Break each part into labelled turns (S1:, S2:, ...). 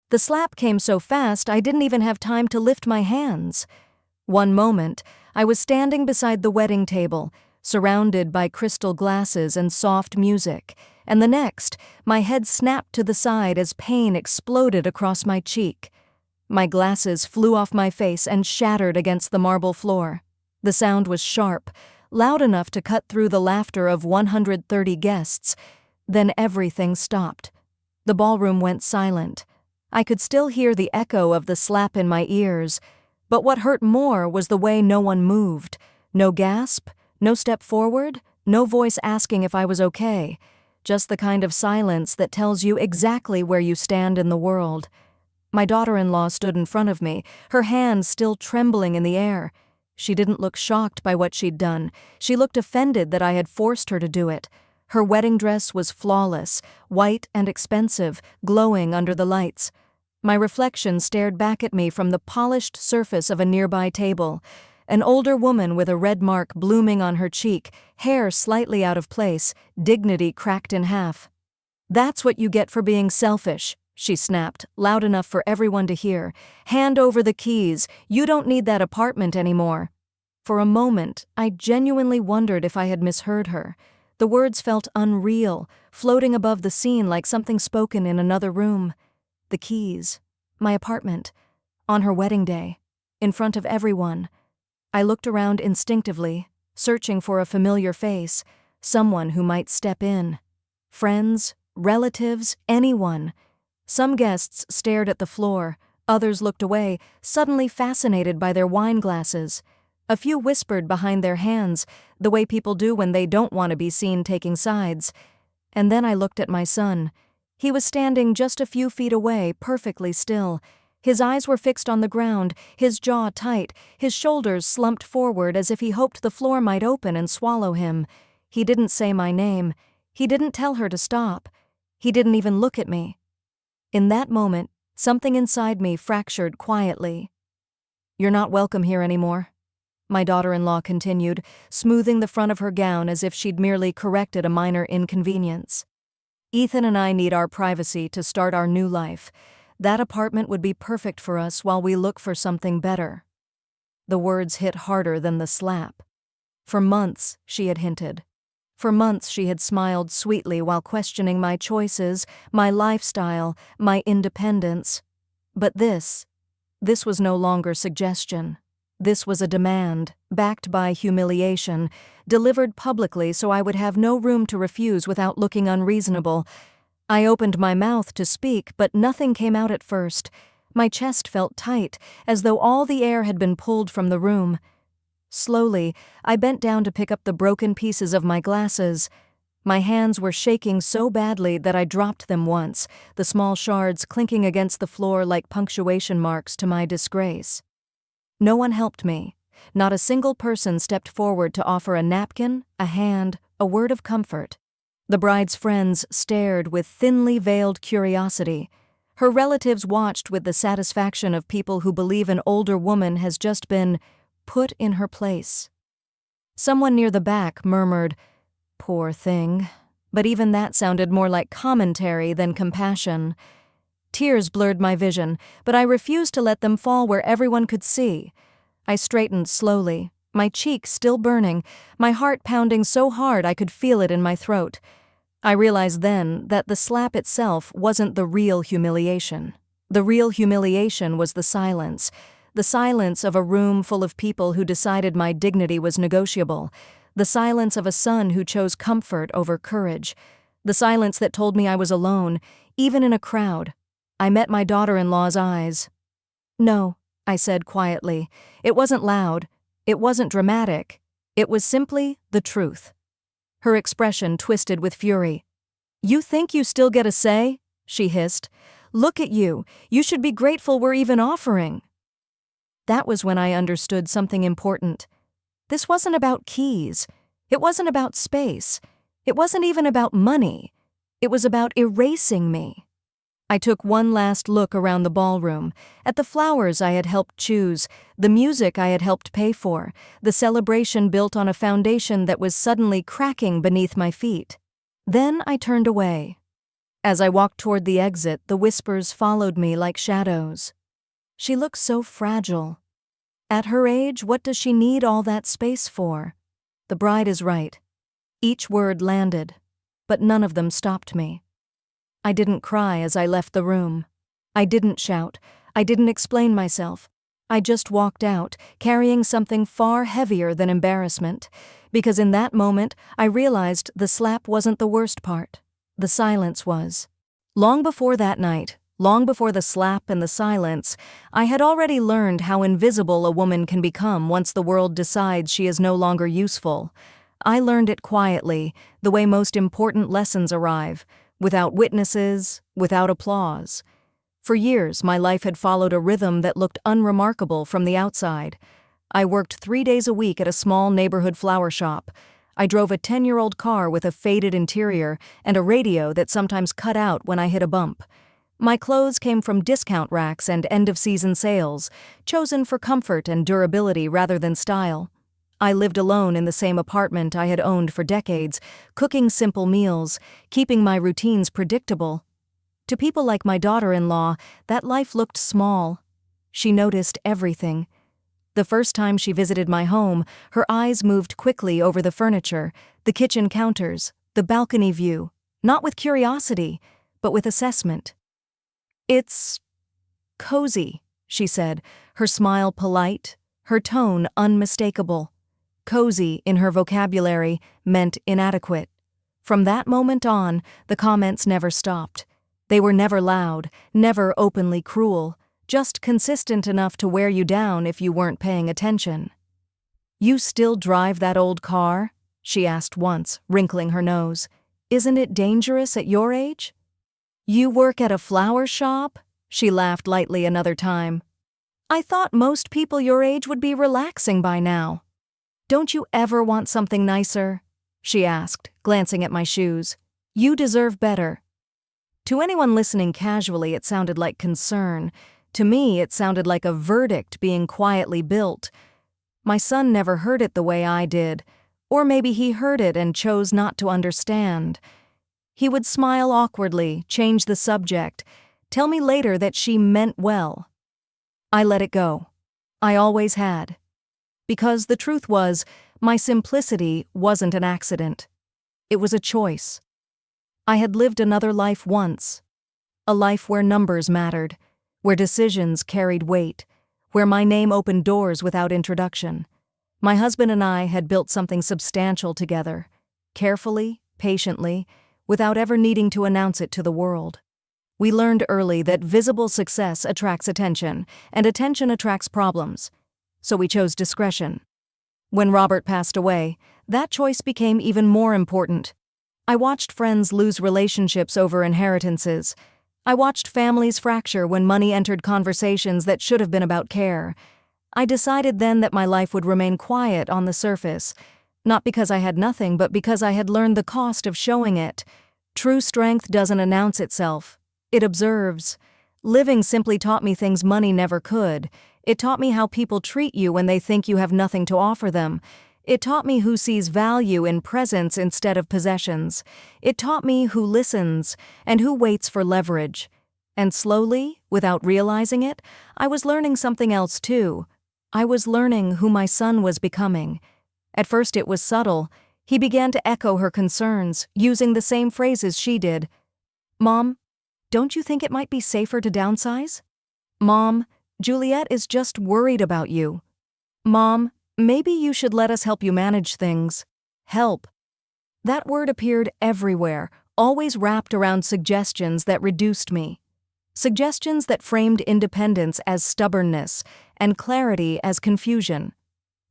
S1: The slap came so fast I didn't even have time to lift my hands. One moment, I was standing beside the wedding table, surrounded by crystal glasses and soft music, and the next, my head snapped to the side as pain exploded across my cheek. My glasses flew off my face and shattered against the marble floor. The sound was sharp, loud enough to cut through the laughter of 130 guests. Then everything stopped. The ballroom went silent. I could still hear the echo of the slap in my ears, but what hurt more was the way no one moved. No gasp, no step forward, no voice asking if I was okay. Just the kind of silence that tells you exactly where you stand in the world. My daughter-in-law stood in front of me, her hands still trembling in the air. She didn't look shocked by what she'd done. She looked offended that I had forced her to do it. Her wedding dress was flawless, white and expensive, glowing under the lights. My reflection stared back at me from the polished surface of a nearby table. An older woman with a red mark blooming on her cheek, hair slightly out of place, dignity cracked in half. "That's what you get for being selfish," she snapped, loud enough for everyone to hear. "Hand over the keys. You don't need that apartment anymore." For a moment, I genuinely wondered if I had misheard her. The words felt unreal, floating above the scene like something spoken in another room. The keys. My apartment. On her wedding day. In front of everyone. I looked around instinctively, searching for a familiar face, someone who might step in. Friends, relatives, anyone. Some guests stared at the floor, others looked away, suddenly fascinated by their wine glasses. A few whispered behind their hands, the way people do when they don't want to be seen taking sides. And then I looked at my son. He was standing just a few feet away, perfectly still. His eyes were fixed on the ground, his jaw tight, his shoulders slumped forward as if he hoped the floor might open and swallow him. He didn't say my name. He didn't tell her to stop. He didn't even look at me. In that moment, something inside me fractured quietly. "You're not welcome here anymore," my daughter-in-law continued, smoothing the front of her gown as if she'd merely corrected a minor inconvenience. "Ethan and I need our privacy to start our new life. That apartment would be perfect for us while we look for something better." The words hit harder than the slap. For months, she had hinted. For months she had smiled sweetly while questioning my choices, my lifestyle, my independence. But this was no longer suggestion. This was a demand, backed by humiliation, delivered publicly so I would have no room to refuse without looking unreasonable. I opened my mouth to speak, but nothing came out at first. My chest felt tight, as though all the air had been pulled from the room. Slowly, I bent down to pick up the broken pieces of my glasses. My hands were shaking so badly that I dropped them once, the small shards clinking against the floor like punctuation marks to my disgrace. No one helped me. Not a single person stepped forward to offer a napkin, a hand, a word of comfort. The bride's friends stared with thinly veiled curiosity. Her relatives watched with the satisfaction of people who believe an older woman has just been put in her place. Someone near the back murmured, "Poor thing," but even that sounded more like commentary than compassion. Tears blurred my vision, but I refused to let them fall where everyone could see. I straightened slowly, my cheeks still burning, my heart pounding so hard I could feel it in my throat. I realized then that the slap itself wasn't the real humiliation. The real humiliation was the silence of a room full of people who decided my dignity was negotiable, the silence of a son who chose comfort over courage, the silence that told me I was alone, even in a crowd. I met my daughter-in-law's eyes. "No," I said quietly. It wasn't loud. It wasn't dramatic. It was simply the truth. Her expression twisted with fury. "You think you still get a say?" she hissed. "Look at you. You should be grateful we're even offering." That was when I understood something important. This wasn't about keys. It wasn't about space. It wasn't even about money. It was about erasing me. I took one last look around the ballroom, at the flowers I had helped choose, the music I had helped pay for, the celebration built on a foundation that was suddenly cracking beneath my feet. Then I turned away. As I walked toward the exit, the whispers followed me like shadows. She looks so fragile. At her age, what does she need all that space for? The bride is right. Each word landed, but none of them stopped me. I didn't cry as I left the room. I didn't shout. I didn't explain myself. I just walked out, carrying something far heavier than embarrassment, because in that moment I realized the slap wasn't the worst part. The silence was. Long before that night, long before the slap and the silence, I had already learned how invisible a woman can become once the world decides she is no longer useful. I learned it quietly, the way most important lessons arrive, without witnesses, without applause. For years, my life had followed a rhythm that looked unremarkable from the outside. I worked 3 days a week at a small neighborhood flower shop. I drove a 10-year-old car with a faded interior and a radio that sometimes cut out when I hit a bump. My clothes came from discount racks and end-of-season sales, chosen for comfort and durability rather than style. I lived alone in the same apartment I had owned for decades, cooking simple meals, keeping my routines predictable. To people like my daughter-in-law, that life looked small. She noticed everything. The first time she visited my home, her eyes moved quickly over the furniture, the kitchen counters, the balcony view, not with curiosity, but with assessment. "It's cozy," she said, her smile polite, her tone unmistakable. Cozy, in her vocabulary, meant inadequate. From that moment on, the comments never stopped. They were never loud, never openly cruel, just consistent enough to wear you down if you weren't paying attention. "You still drive that old car?" she asked once, wrinkling her nose. "Isn't it dangerous at your age?" "You work at a flower shop?" She laughed lightly another time. "I thought most people your age would be relaxing by now." "Don't you ever want something nicer?" she asked, glancing at my shoes. "You deserve better." To anyone listening casually, it sounded like concern. To me, it sounded like a verdict being quietly built. My son never heard it the way I did, or maybe he heard it and chose not to understand. He would smile awkwardly, change the subject, tell me later that she meant well. I let it go. I always had. Because the truth was, my simplicity wasn't an accident. It was a choice. I had lived another life once. A life where numbers mattered, where decisions carried weight, where my name opened doors without introduction. My husband and I had built something substantial together, carefully, patiently, without ever needing to announce it to the world. We learned early that visible success attracts attention, and attention attracts problems. So we chose discretion. When Robert passed away, that choice became even more important. I watched friends lose relationships over inheritances. I watched families fracture when money entered conversations that should have been about care. I decided then that my life would remain quiet on the surface, not because I had nothing, but because I had learned the cost of showing it. True strength doesn't announce itself. It observes. Living simply taught me things money never could. It taught me how people treat you when they think you have nothing to offer them. It taught me who sees value in presence instead of possessions. It taught me who listens and who waits for leverage. And slowly, without realizing it, I was learning something else too. I was learning who my son was becoming. At first it was subtle. He began to echo her concerns, using the same phrases she did. "Mom, don't you think it might be safer to downsize?" "Mom, Juliet is just worried about you." "Mom, maybe you should let us help you manage things." Help. That word appeared everywhere, always wrapped around suggestions that reduced me. Suggestions that framed independence as stubbornness and clarity as confusion.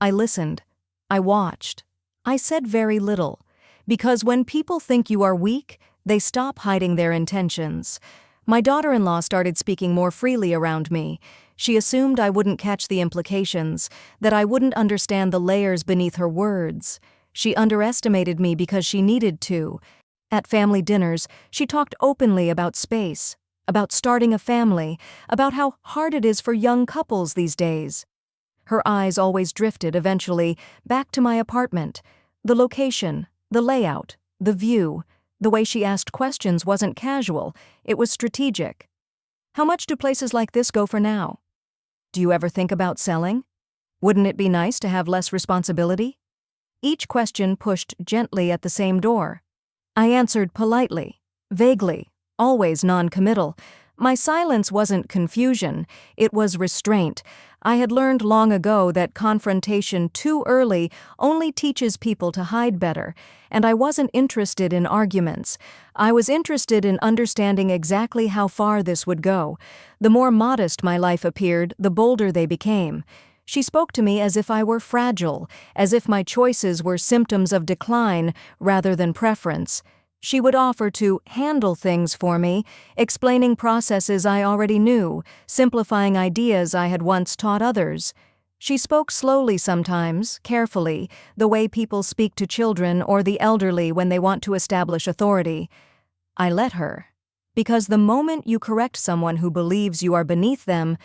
S1: I listened. I watched. I said very little, because when people think you are weak, they stop hiding their intentions. My daughter-in-law started speaking more freely around me. She assumed I wouldn't catch the implications, that I wouldn't understand the layers beneath her words. She underestimated me because she needed to. At family dinners, she talked openly about space, about starting a family, about how hard it is for young couples these days. Her eyes always drifted, eventually, back to my apartment, the location, the layout, the view. The way she asked questions wasn't casual, it was strategic. How much do places like this go for now? Do you ever think about selling? Wouldn't it be nice to have less responsibility? Each question pushed gently at the same door. I answered politely, vaguely, always non-committal. My silence wasn't confusion, it was restraint. I had learned long ago that confrontation too early only teaches people to hide better, and I wasn't interested in arguments. I was interested in understanding exactly how far this would go. The more modest my life appeared, the bolder they became. She spoke to me as if I were fragile, as if my choices were symptoms of decline rather than preference. She would offer to handle things for me, explaining processes I already knew, simplifying ideas I had once taught others. She spoke slowly sometimes, carefully, the way people speak to children or the elderly when they want to establish authority. I let her. Because the moment you correct someone who believes you are beneath them,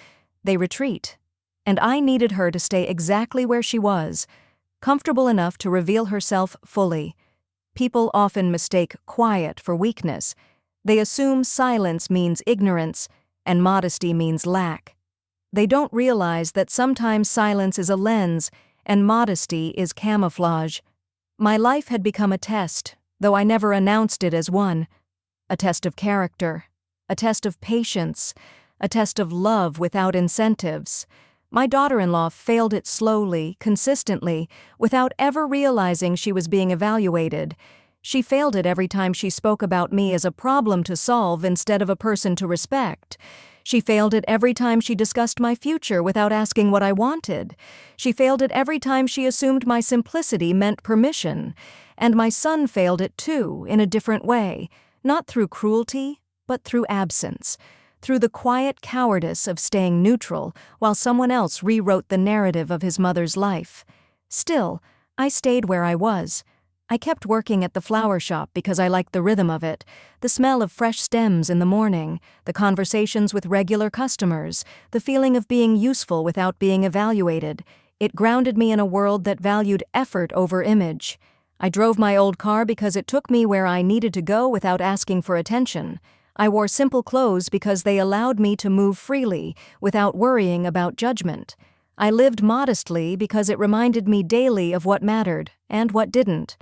S1: they retreat. And I needed her to stay exactly where she was, comfortable enough to reveal herself fully. People often mistake quiet for weakness. They assume silence means ignorance, and modesty means lack. They don't realize that sometimes silence is a lens, and modesty is camouflage. My life had become a test, though I never announced it as one. A test of character, a test of patience, a test of love without incentives. My daughter-in-law failed it slowly, consistently, without ever realizing she was being evaluated. She failed it every time she spoke about me as a problem to solve instead of a person to respect. She failed it every time she discussed my future without asking what I wanted. She failed it every time she assumed my simplicity meant permission. And my son failed it too, in a different way, not through cruelty, but through absence. Through the quiet cowardice of staying neutral while someone else rewrote the narrative of his mother's life. Still, I stayed where I was. I kept working at the flower shop because I liked the rhythm of it, the smell of fresh stems in the morning, the conversations with regular customers, the feeling of being useful without being evaluated. It grounded me in a world that valued effort over image. I drove my old car because it took me where I needed to go without asking for attention. I wore simple clothes because they allowed me to move freely, without worrying about judgment. I lived modestly because it reminded me daily of what mattered, and what didn't.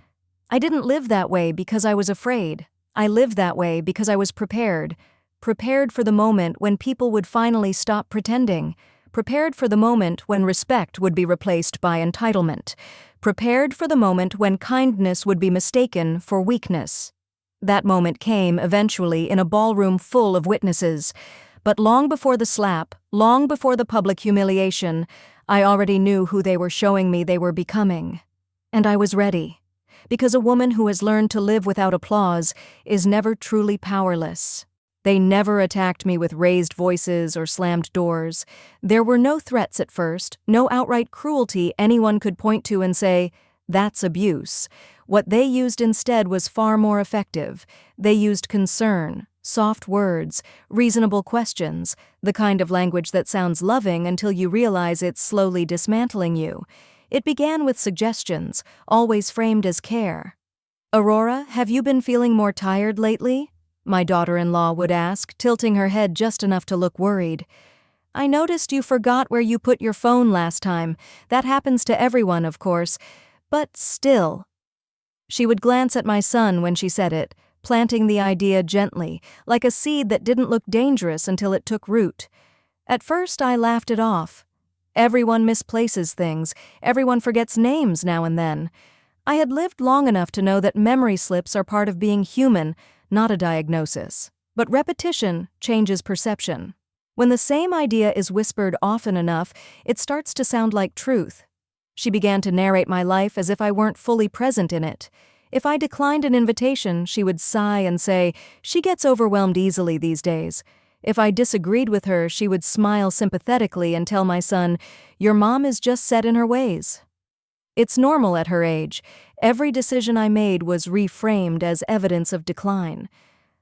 S1: I didn't live that way because I was afraid. I lived that way because I was prepared. Prepared for the moment when people would finally stop pretending. Prepared for the moment when respect would be replaced by entitlement. Prepared for the moment when kindness would be mistaken for weakness. That moment came, eventually, in a ballroom full of witnesses. But long before the slap, long before the public humiliation, I already knew who they were showing me they were becoming. And I was ready. Because a woman who has learned to live without applause is never truly powerless. They never attacked me with raised voices or slammed doors. There were no threats at first, no outright cruelty anyone could point to and say, "That's abuse." What they used instead was far more effective. They used concern, soft words, reasonable questions, the kind of language that sounds loving until you realize it's slowly dismantling you. It began with suggestions, always framed as care. "Aurora, have you been feeling more tired lately?" my daughter-in-law would ask, tilting her head just enough to look worried. "I noticed you forgot where you put your phone last time. That happens to everyone, of course. But still." She would glance at my son when she said it, planting the idea gently, like a seed that didn't look dangerous until it took root. At first, I laughed it off. Everyone misplaces things. Everyone forgets names now and then. I had lived long enough to know that memory slips are part of being human, not a diagnosis. But repetition changes perception. When the same idea is whispered often enough, it starts to sound like truth. She began to narrate my life as if I weren't fully present in it. If I declined an invitation, she would sigh and say, "She gets overwhelmed easily these days." If I disagreed with her, she would smile sympathetically and tell my son, "Your mom is just set in her ways." It's normal at her age. Every decision I made was reframed as evidence of decline.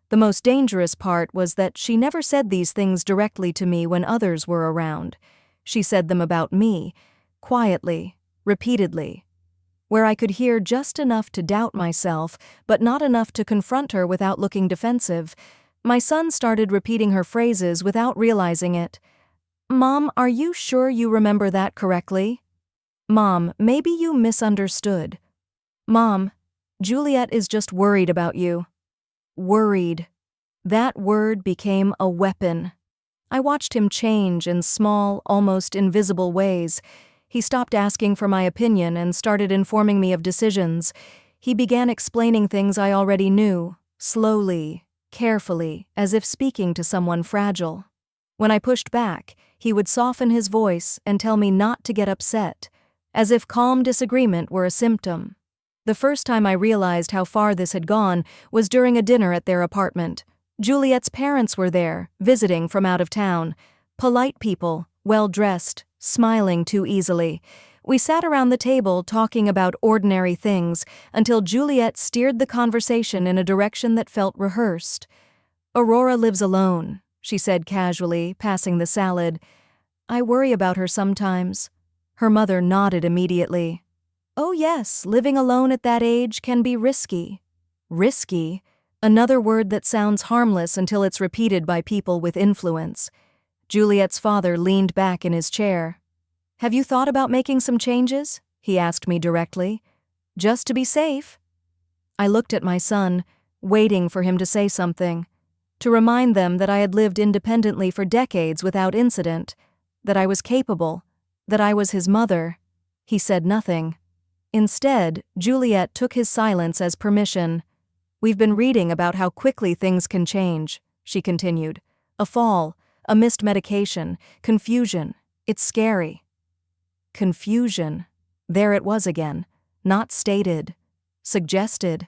S1: The most dangerous part was that she never said these things directly to me when others were around. She said them about me, quietly, repeatedly. where I could hear just enough to doubt myself, but not enough to confront her without looking defensive. My son started repeating her phrases without realizing it. "Mom, are you sure you remember that correctly? Mom, maybe you misunderstood. Mom, Juliet is just worried about you." Worried. That word became a weapon. I watched him change in small, almost invisible ways. He stopped asking for my opinion and started informing me of decisions. He began explaining things I already knew, slowly, carefully, as if speaking to someone fragile. When I pushed back, he would soften his voice and tell me not to get upset, as if calm disagreement were a symptom. The first time I realized how far this had gone was during a dinner at their apartment. Juliet's parents were there, visiting from out of town. Polite people, well-dressed, smiling too easily. We sat around the table talking about ordinary things until Juliet steered the conversation in a direction that felt rehearsed. "Aurora lives alone," she said casually, passing the salad. "I worry about her sometimes." Her mother nodded immediately. "Oh yes, living alone at that age can be risky." Risky? Another word that sounds harmless until it's repeated by people with influence. Juliet's father leaned back in his chair. "Have you thought about making some changes?" he asked me directly. "Just to be safe." I looked at my son, waiting for him to say something, to remind them that I had lived independently for decades without incident, that I was capable, that I was his mother. He said nothing. Instead, Juliet took his silence as permission. "We've been reading about how quickly things can change," she continued. "A fall, a missed medication, confusion. It's scary." Confusion. There it was again. Not stated. Suggested.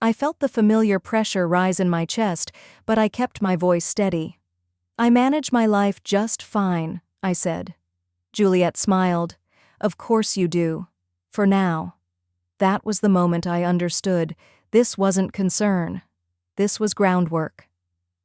S1: I felt the familiar pressure rise in my chest, but I kept my voice steady. "I manage my life just fine," I said. Juliet smiled. "Of course you do. For now." That was the moment I understood. This wasn't concern. This was groundwork.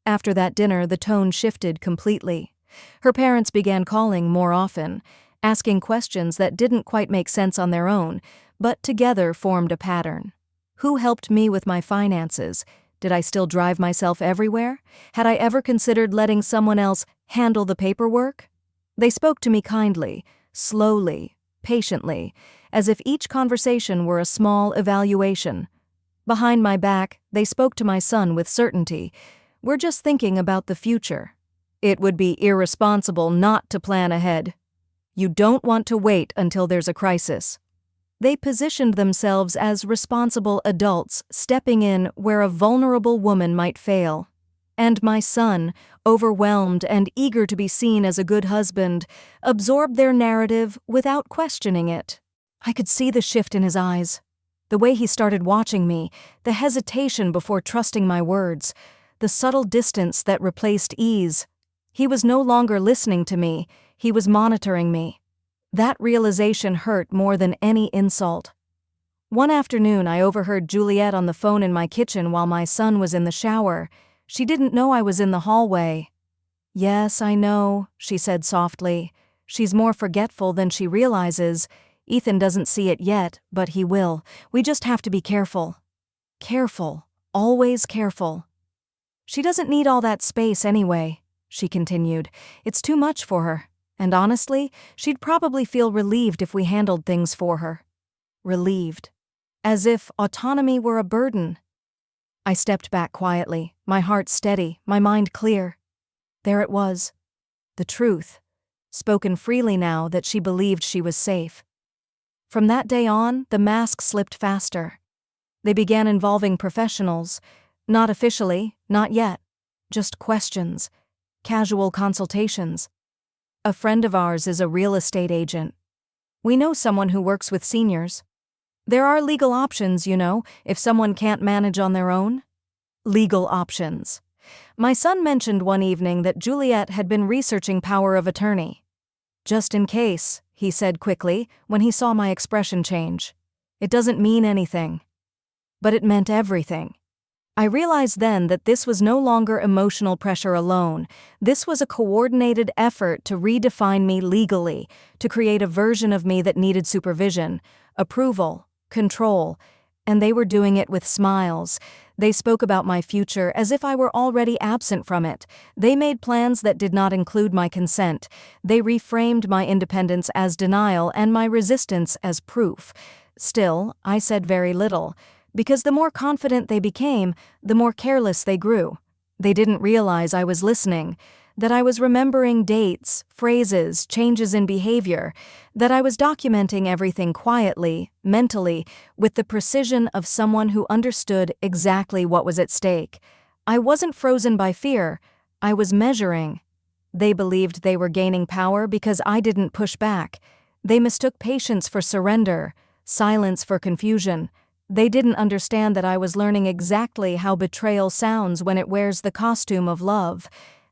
S1: After that dinner, the tone shifted completely. Her parents began calling more often, asking questions that didn't quite make sense on their own, but together formed a pattern. Who helped me with my finances? Did I still drive myself everywhere? Had I ever considered letting someone else handle the paperwork? They spoke to me kindly, slowly, patiently, as if each conversation were a small evaluation. Behind my back, they spoke to my son with certainty. "We're just thinking about the future. It would be irresponsible not to plan ahead. You don't want to wait until there's a crisis." They positioned themselves as responsible adults stepping in where a vulnerable woman might fail. And my son, overwhelmed and eager to be seen as a good husband, absorbed their narrative without questioning it. I could see the shift in his eyes, the way he started watching me, the hesitation before trusting my words, the subtle distance that replaced ease. He was no longer listening to me, he was monitoring me. That realization hurt more than any insult. One afternoon, I overheard Juliet on the phone in my kitchen while my son was in the shower. She didn't know I was in the hallway. "Yes, I know," she said softly. "She's more forgetful than she realizes. Ethan doesn't see it yet, but he will. We just have to be careful." Careful. Always careful. "She doesn't need all that space anyway," she continued. "It's too much for her. And honestly, she'd probably feel relieved if we handled things for her." Relieved. As if autonomy were a burden. I stepped back quietly, my heart steady, my mind clear. There it was. The truth. Spoken freely now that she believed she was safe. From that day on, the masks slipped faster. They began involving professionals. Not officially, not yet. Just questions. Casual consultations. A friend of ours is a real estate agent. We know someone who works with seniors. There are legal options, you know, if someone can't manage on their own. Legal options. My son mentioned one evening that Juliet had been researching power of attorney. "Just in case," he said quickly when he saw my expression change. "It doesn't mean anything." But it meant everything. I realized then that this was no longer emotional pressure alone. This was a coordinated effort to redefine me legally, to create a version of me that needed supervision, approval, control, and they were doing it with smiles. They spoke about my future as if I were already absent from it. They made plans that did not include my consent. They reframed my independence as denial and my resistance as proof. Still, I said very little, because the more confident they became, the more careless they grew. They didn't realize I was listening, that I was remembering dates, phrases, changes in behavior, that I was documenting everything quietly, mentally, with the precision of someone who understood exactly what was at stake. I wasn't frozen by fear, I was measuring. They believed they were gaining power because I didn't push back. They mistook patience for surrender, silence for confusion. They didn't understand that I was learning exactly how betrayal sounds when it wears the costume of love.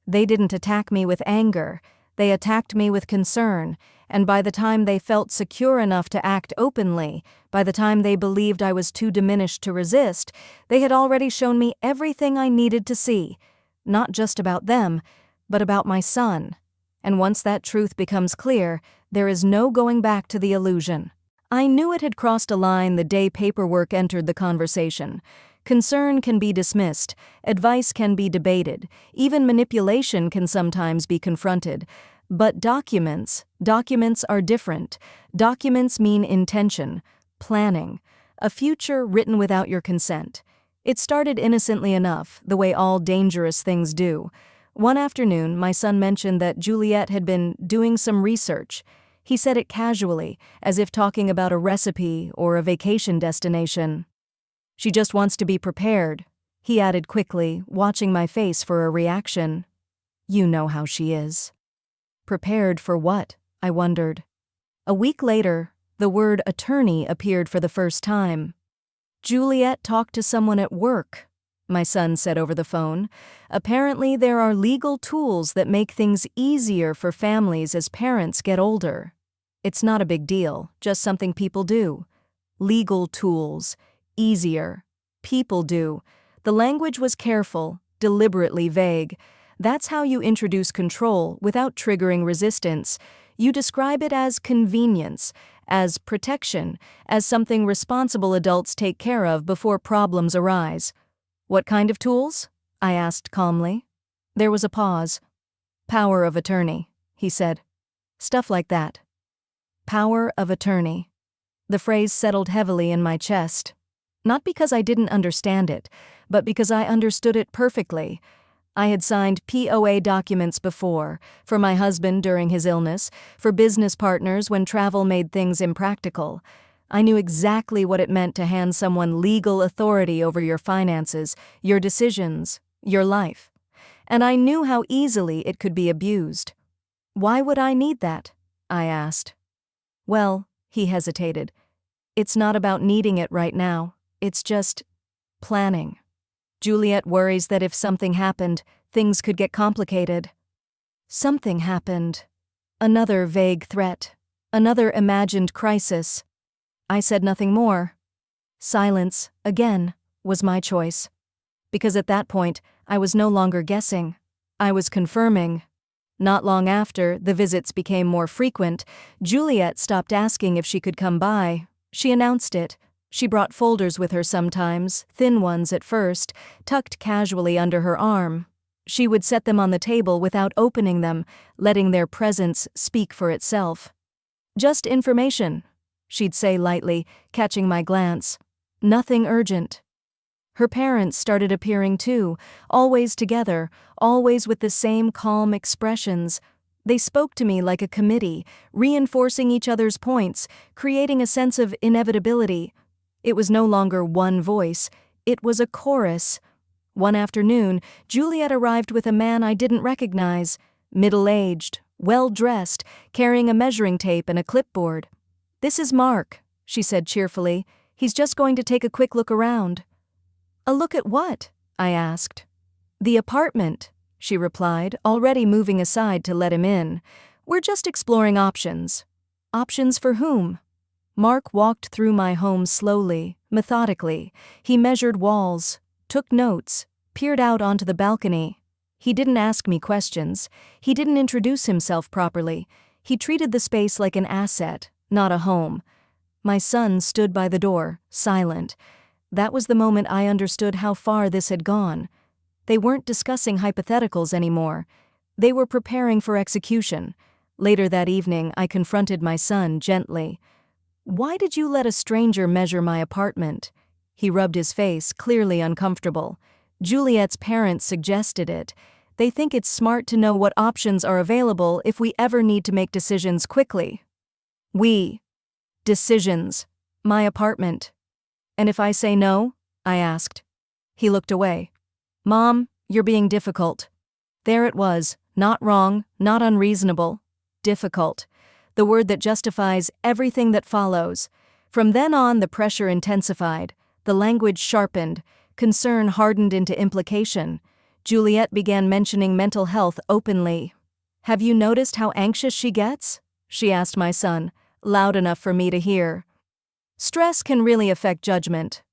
S1: They didn't attack me with anger, they attacked me with concern, and by the time they felt secure enough to act openly, by the time they believed I was too diminished to resist, they had already shown me everything I needed to see, not just about them, but about my son. And once that truth becomes clear, there is no going back to the illusion. I knew it had crossed a line the day paperwork entered the conversation. Concern can be dismissed, advice can be debated, even manipulation can sometimes be confronted. But documents are different. Documents mean intention, planning, a future written without your consent. It started innocently enough, the way all dangerous things do. One afternoon, my son mentioned that Juliet had been doing some research. He said it casually, as if talking about a recipe or a vacation destination. "She just wants to be prepared," he added quickly, watching my face for a reaction. "You know how she is." Prepared for what? I wondered. A week later, the word attorney appeared for the first time. "Juliet talked to someone at work," my son said over the phone. "Apparently there are legal tools that make things easier for families as parents get older. It's not a big deal, just something people do. Legal tools. Easier. People do." The language was careful, deliberately vague. That's how you introduce control without triggering resistance. You describe it as convenience, as protection, as something responsible adults take care of before problems arise. "What kind of tools?" I asked calmly. There was a pause. "Power of attorney," he said. "Stuff like that." Power of attorney. The phrase settled heavily in my chest. Not because I didn't understand it, but because I understood it perfectly. I had signed POA documents before, for my husband during his illness, for business partners when travel made things impractical. I knew exactly what it meant to hand someone legal authority over your finances, your decisions, your life. And I knew how easily it could be abused. "Why would I need that?" I asked. "Well," he hesitated, "it's not about needing it right now. It's just planning. Juliet worries that if something happened, things could get complicated." Something happened. Another vague threat. Another imagined crisis. I said nothing more. Silence, again, was my choice. Because at that point, I was no longer guessing. I was confirming. Not long after, the visits became more frequent. Juliet stopped asking if she could come by. She announced it. She brought folders with her sometimes, thin ones at first, tucked casually under her arm. She would set them on the table without opening them, letting their presence speak for itself. "Just information," she'd say lightly, catching my glance. "Nothing urgent." Her parents started appearing too, always together, always with the same calm expressions. They spoke to me like a committee, reinforcing each other's points, creating a sense of inevitability. It was no longer one voice, it was a chorus. One afternoon, Juliet arrived with a man I didn't recognize, middle-aged, well-dressed, carrying a measuring tape and a clipboard. "This is Mark," she said cheerfully. "He's just going to take a quick look around." "A look at what?" I asked. "The apartment," she replied, already moving aside to let him in. "We're just exploring options." "Options for whom?" Mark walked through my home slowly, methodically. He measured walls, took notes, peered out onto the balcony. He didn't ask me questions. He didn't introduce himself properly. He treated the space like an asset, not a home. My son stood by the door, silent. That was the moment I understood how far this had gone. They weren't discussing hypotheticals anymore. They were preparing for execution. Later that evening, I confronted my son gently. "Why did you let a stranger measure my apartment?" He rubbed his face, clearly uncomfortable. "Juliet's parents suggested it. They think it's smart to know what options are available if we ever need to make decisions quickly." Decisions. My apartment. "And if I say no?" I asked. He looked away. "Mom, you're being difficult." There it was, not wrong, not unreasonable. Difficult. The word that justifies everything that follows. From then on, the pressure intensified. The language sharpened. Concern hardened into implication. Juliet began mentioning mental health openly. "Have you noticed how anxious she gets?" she asked my son, loud enough for me to hear. "Stress can really affect judgment."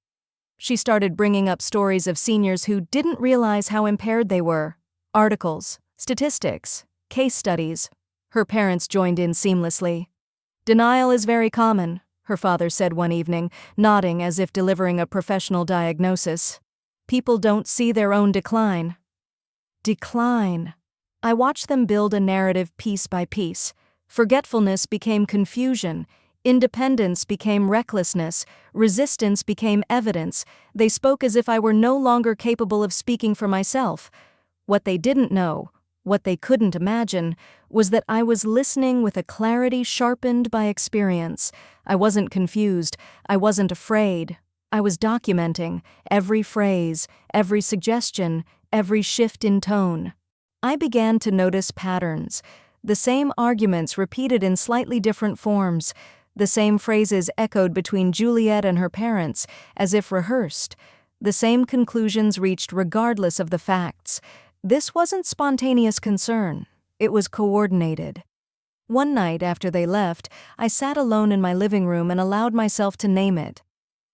S1: She started bringing up stories of seniors who didn't realize how impaired they were. Articles, statistics, case studies. Her parents joined in seamlessly. "Denial is very common," her father said one evening, nodding as if delivering a professional diagnosis. "People don't see their own decline." Decline. I watched them build a narrative piece by piece. Forgetfulness became confusion. Independence became recklessness. Resistance became evidence. They spoke as if I were no longer capable of speaking for myself. What they didn't know, what they couldn't imagine, was that I was listening with a clarity sharpened by experience. I wasn't confused. I wasn't afraid. I was documenting every phrase, every suggestion, every shift in tone. I began to notice patterns. The same arguments repeated in slightly different forms. The same phrases echoed between Juliet and her parents, as if rehearsed. The same conclusions reached regardless of the facts. This wasn't spontaneous concern. It was coordinated. One night after they left, I sat alone in my living room and allowed myself to name it.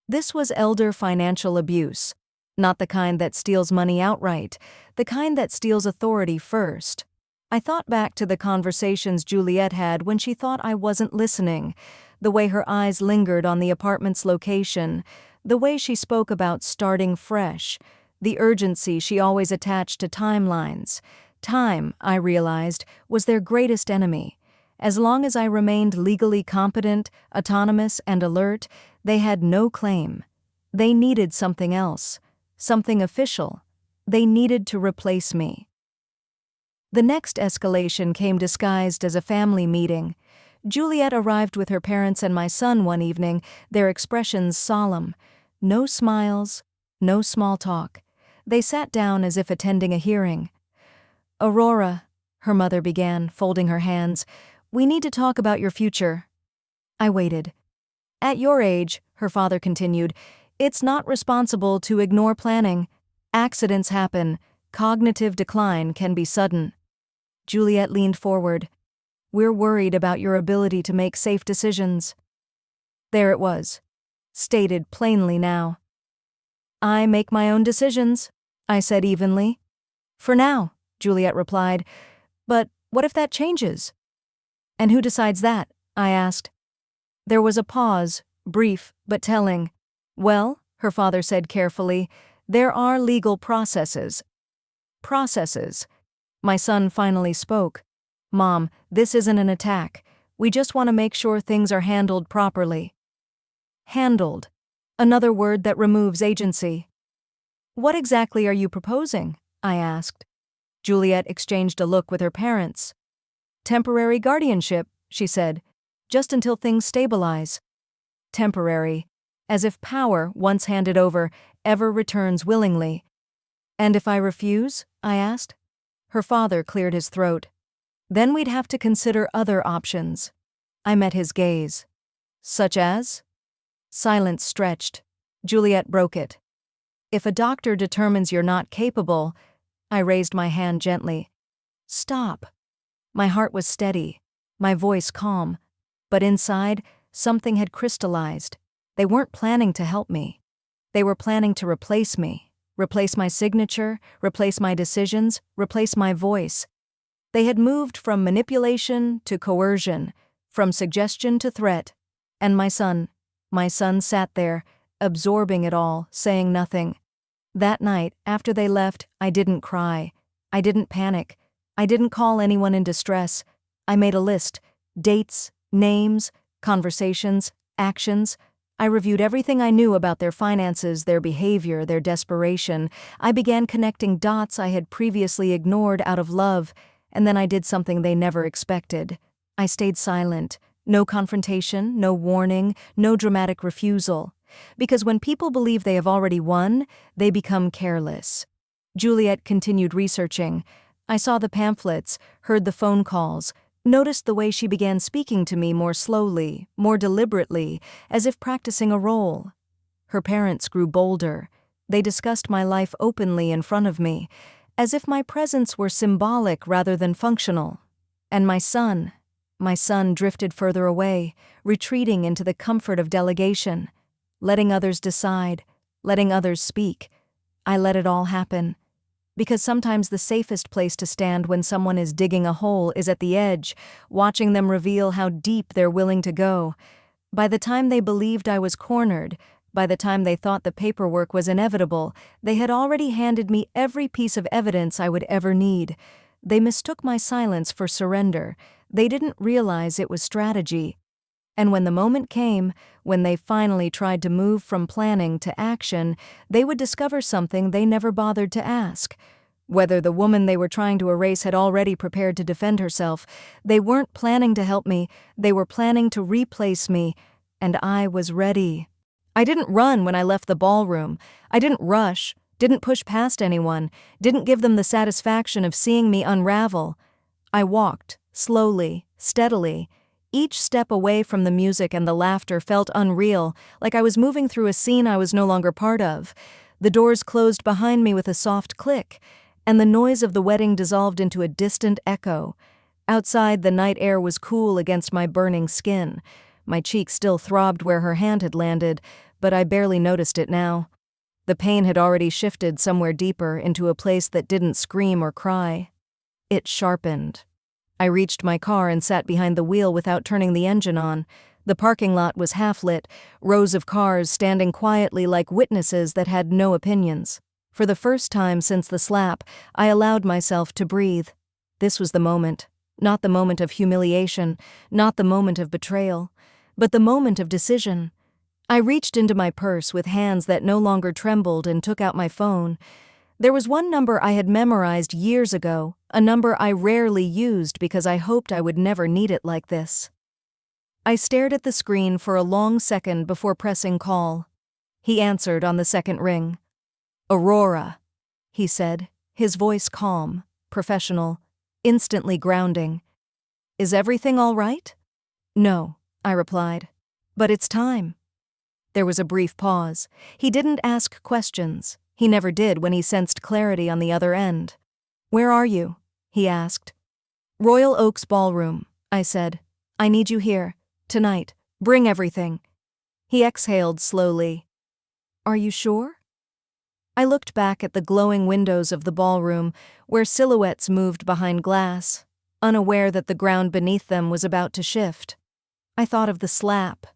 S1: This was elder financial abuse. Not the kind that steals money outright, the kind that steals authority first. I thought back to the conversations Juliet had when she thought I wasn't listening, the way her eyes lingered on the apartment's location, the way she spoke about starting fresh, the urgency she always attached to timelines. Time, I realized, was their greatest enemy. As long as I remained legally competent, autonomous, and alert, they had no claim. They needed something else, something official. They needed to replace me. The next escalation came disguised as a family meeting. Juliet arrived with her parents and my son one evening, their expressions solemn. No smiles, no small talk. They sat down as if attending a hearing. "Aurora," her mother began, folding her hands, "we need to talk about your future." I waited. "At your age," her father continued, "it's not responsible to ignore planning. Accidents happen. Cognitive decline can be sudden." Juliet leaned forward. "We're worried about your ability to make safe decisions." There it was, stated plainly now. "I make my own decisions," I said evenly. "For now," Juliet replied. "But what if that changes?" "And who decides that?" I asked. There was a pause, brief but telling. "Well," her father said carefully, "there are legal processes." Processes. My son finally spoke. "Mom, this isn't an attack. We just want to make sure things are handled properly." Handled. Another word that removes agency. "What exactly are you proposing?" I asked. Juliet exchanged a look with her parents. "Temporary guardianship," she said, "just until things stabilize." Temporary. As if power, once handed over, ever returns willingly. "And if I refuse?" I asked. Her father cleared his throat. "Then we'd have to consider other options." I met his gaze. "Such as?" Silence stretched. Juliet broke it. "If a doctor determines you're not capable," I raised my hand gently. "Stop." My heart was steady, my voice calm, but inside, something had crystallized. They weren't planning to help me. They were planning to replace me. Replace my signature, replace my decisions, replace my voice. They had moved from manipulation to coercion, from suggestion to threat. And my son, My son sat there, absorbing it all, saying nothing. That night, after they left, I didn't cry. I didn't panic. I didn't call anyone in distress. I made a list: dates, names, conversations, actions. I reviewed everything I knew about their finances, their behavior, their desperation. I began connecting dots I had previously ignored out of love, and then I did something they never expected. I stayed silent. No confrontation, no warning, no dramatic refusal. Because when people believe they have already won, they become careless. Juliet continued researching. I saw the pamphlets, heard the phone calls, noticed the way she began speaking to me more slowly, more deliberately, as if practicing a role. Her parents grew bolder. They discussed my life openly in front of me, as if my presence were symbolic rather than functional. And my son drifted further away, retreating into the comfort of delegation, letting others decide, letting others speak. I let it all happen. Because sometimes the safest place to stand when someone is digging a hole is at the edge, watching them reveal how deep they're willing to go. By the time they believed I was cornered, by the time they thought the paperwork was inevitable, they had already handed me every piece of evidence I would ever need. They mistook my silence for surrender. They didn't realize it was strategy. And when the moment came, when they finally tried to move from planning to action, they would discover something they never bothered to ask. Whether the woman they were trying to erase had already prepared to defend herself, they weren't planning to help me, they were planning to replace me, and I was ready. I didn't run when I left the ballroom. I didn't rush, didn't push past anyone, didn't give them the satisfaction of seeing me unravel. I walked, slowly, steadily. Each step away from the music and the laughter felt unreal, like I was moving through a scene I was no longer part of. The doors closed behind me with a soft click, and the noise of the wedding dissolved into a distant echo. Outside, the night air was cool against my burning skin. My cheek still throbbed where her hand had landed, but I barely noticed it now. The pain had already shifted somewhere deeper into a place that didn't scream or cry. It sharpened. I reached my car and sat behind the wheel without turning the engine on. The parking lot was half-lit, rows of cars standing quietly like witnesses that had no opinions. For the first time since the slap, I allowed myself to breathe. This was the moment. Not the moment of humiliation, not the moment of betrayal, but the moment of decision. I reached into my purse with hands that no longer trembled and took out my phone. There was one number I had memorized years ago, a number I rarely used because I hoped I would never need it like this. I stared at the screen for a long second before pressing call. He answered on the second ring. "Aurora," he said, his voice calm, professional, instantly grounding. "Is everything all right?" "No," I replied. "But it's time." There was a brief pause. He didn't ask questions. He never did when he sensed clarity on the other end. "Where are you?" he asked. "Royal Oaks Ballroom," I said. "I need you here. Tonight. Bring everything." He exhaled slowly. "Are you sure?" I looked back at the glowing windows of the ballroom, where silhouettes moved behind glass, unaware that the ground beneath them was about to shift. I thought of the slap,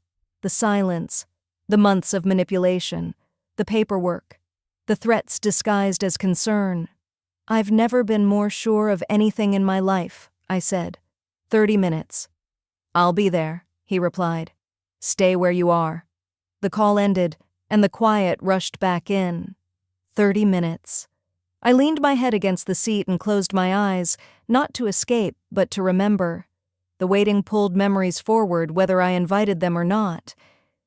S1: the silence, the months of manipulation, the paperwork, the threats disguised as concern. "I've never been more sure of anything in my life," I said. 30 minutes. "I'll be there," he replied. "Stay where you are." The call ended, and the quiet rushed back in. 30 minutes. I leaned my head against the seat and closed my eyes, not to escape, but to remember. The waiting pulled memories forward whether I invited them or not.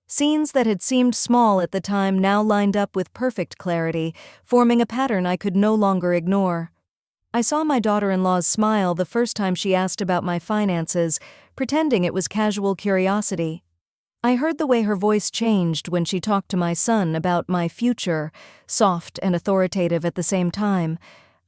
S1: Scenes that had seemed small at the time now lined up with perfect clarity, forming a pattern I could no longer ignore. I saw my daughter-in-law's smile the first time she asked about my finances, pretending it was casual curiosity. I heard the way her voice changed when she talked to my son about my future, soft and authoritative at the same time.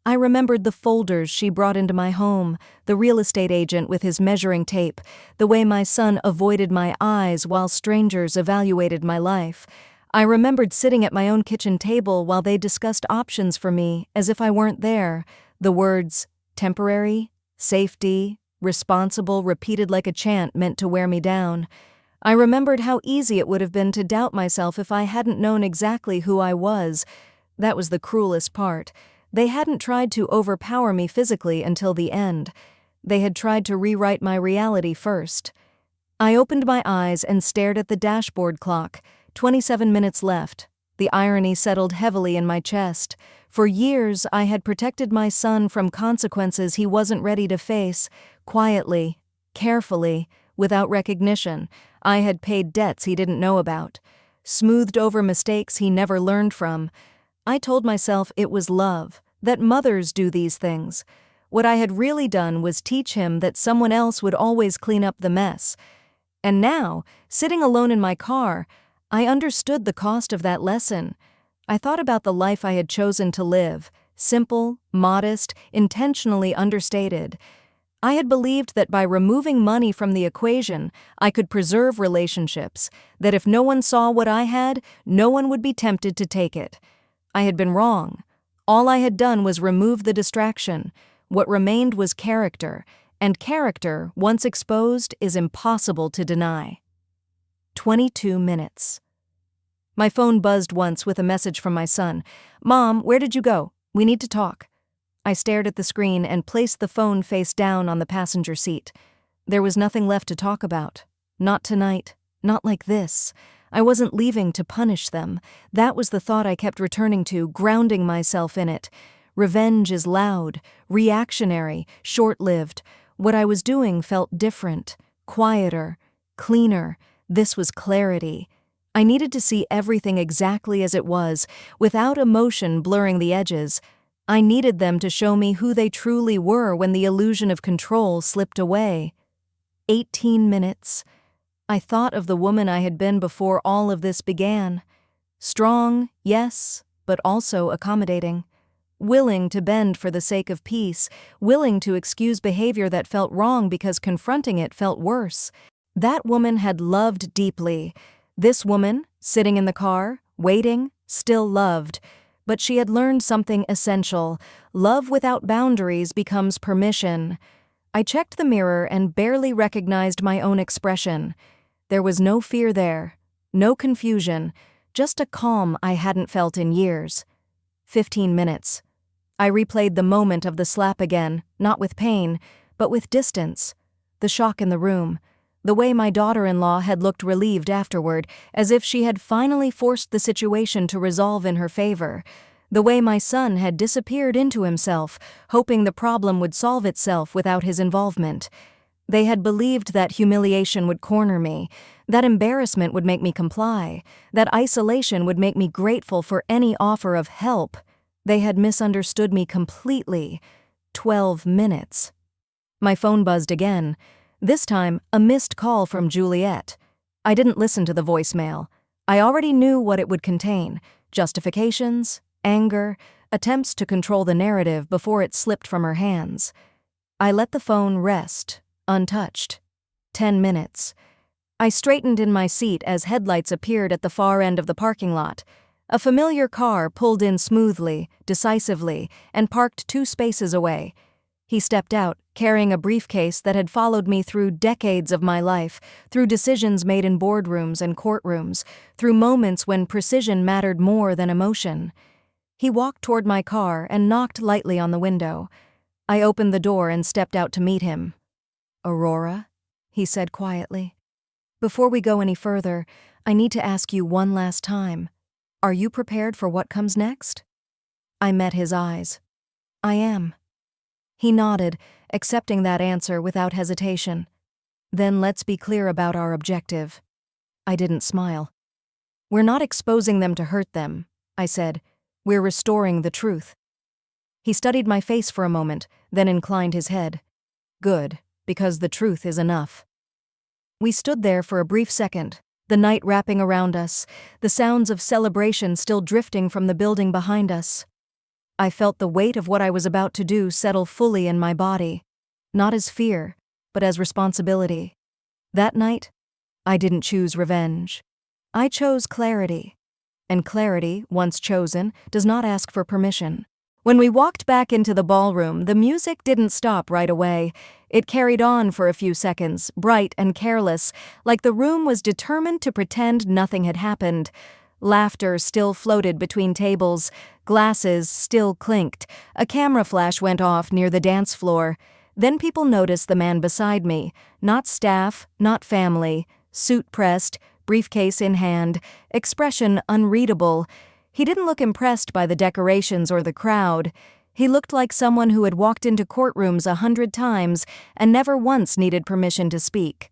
S1: I remembered the folders she brought into my home, the real estate agent with his measuring tape, the way my son avoided my eyes while strangers evaluated my life. I remembered sitting at my own kitchen table while they discussed options for me as if I weren't there. The words, temporary, safety, responsible, repeated like a chant meant to wear me down. I remembered how easy it would have been to doubt myself if I hadn't known exactly who I was. That was the cruelest part. They hadn't tried to overpower me physically until the end. They had tried to rewrite my reality first. I opened my eyes and stared at the dashboard clock. 27 minutes left. The irony settled heavily in my chest. For years, I had protected my son from consequences he wasn't ready to face. Quietly, carefully, without recognition, I had paid debts he didn't know about, smoothed over mistakes he never learned from. I told myself it was love, that mothers do these things. What I had really done was teach him that someone else would always clean up the mess. And now, sitting alone in my car, I understood the cost of that lesson. I thought about the life I had chosen to live, simple, modest, intentionally understated. I had believed that by removing money from the equation, I could preserve relationships, that if no one saw what I had, no one would be tempted to take it. I had been wrong. All I had done was remove the distraction. What remained was character, and character, once exposed, is impossible to deny. 22 minutes. My phone buzzed once with a message from my son. "Mom, where did you go? We need to talk." I stared at the screen and placed the phone face down on the passenger seat. There was nothing left to talk about. Not tonight. Not like this. I wasn't leaving to punish them. That was the thought I kept returning to, grounding myself in it. Revenge is loud, reactionary, short-lived. What I was doing felt different, quieter, cleaner. This was clarity. I needed to see everything exactly as it was, without emotion blurring the edges. I needed them to show me who they truly were when the illusion of control slipped away. 18 minutes. I thought of the woman I had been before all of this began. Strong, yes, but also accommodating. Willing to bend for the sake of peace, willing to excuse behavior that felt wrong because confronting it felt worse. That woman had loved deeply. This woman, sitting in the car, waiting, still loved. But she had learned something essential. Love without boundaries becomes permission. I checked the mirror and barely recognized my own expression. There was no fear there, no confusion, just a calm I hadn't felt in years. 15 minutes. I replayed the moment of the slap again, not with pain, but with distance. The shock in the room. The way my daughter-in-law had looked relieved afterward, as if she had finally forced the situation to resolve in her favor. The way my son had disappeared into himself, hoping the problem would solve itself without his involvement. They had believed that humiliation would corner me, that embarrassment would make me comply, that isolation would make me grateful for any offer of help. They had misunderstood me completely. 12 minutes. My phone buzzed again. This time, a missed call from Juliet. I didn't listen to the voicemail. I already knew what it would contain: justifications, anger, attempts to control the narrative before it slipped from her hands. I let the phone rest, untouched. 10 minutes. I straightened in my seat as headlights appeared at the far end of the parking lot. A familiar car pulled in smoothly, decisively, and parked 2 spaces away. He stepped out, carrying a briefcase that had followed me through decades of my life, through decisions made in boardrooms and courtrooms, through moments when precision mattered more than emotion. He walked toward my car and knocked lightly on the window. I opened the door and stepped out to meet him. "Aurora," he said quietly. "Before we go any further, I need to ask you one last time. Are you prepared for what comes next?" I met his eyes. "I am." He nodded, accepting that answer without hesitation. "Then let's be clear about our objective." I didn't smile. "We're not exposing them to hurt them," I said. "We're restoring the truth." He studied my face for a moment, then inclined his head. "Good, because the truth is enough." We stood there for a brief second, the night wrapping around us, the sounds of celebration still drifting from the building behind us. I felt the weight of what I was about to do settle fully in my body, not as fear, but as responsibility. That night, I didn't choose revenge. I chose clarity. And clarity, once chosen, does not ask for permission. When we walked back into the ballroom, the music didn't stop right away. It carried on for a few seconds, bright and careless, like the room was determined to pretend nothing had happened. Laughter still floated between tables, glasses still clinked, a camera flash went off near the dance floor. Then people noticed the man beside me, not staff, not family, suit pressed, briefcase in hand, expression unreadable. He didn't look impressed by the decorations or the crowd. He looked like someone who had walked into courtrooms 100 times and never once needed permission to speak.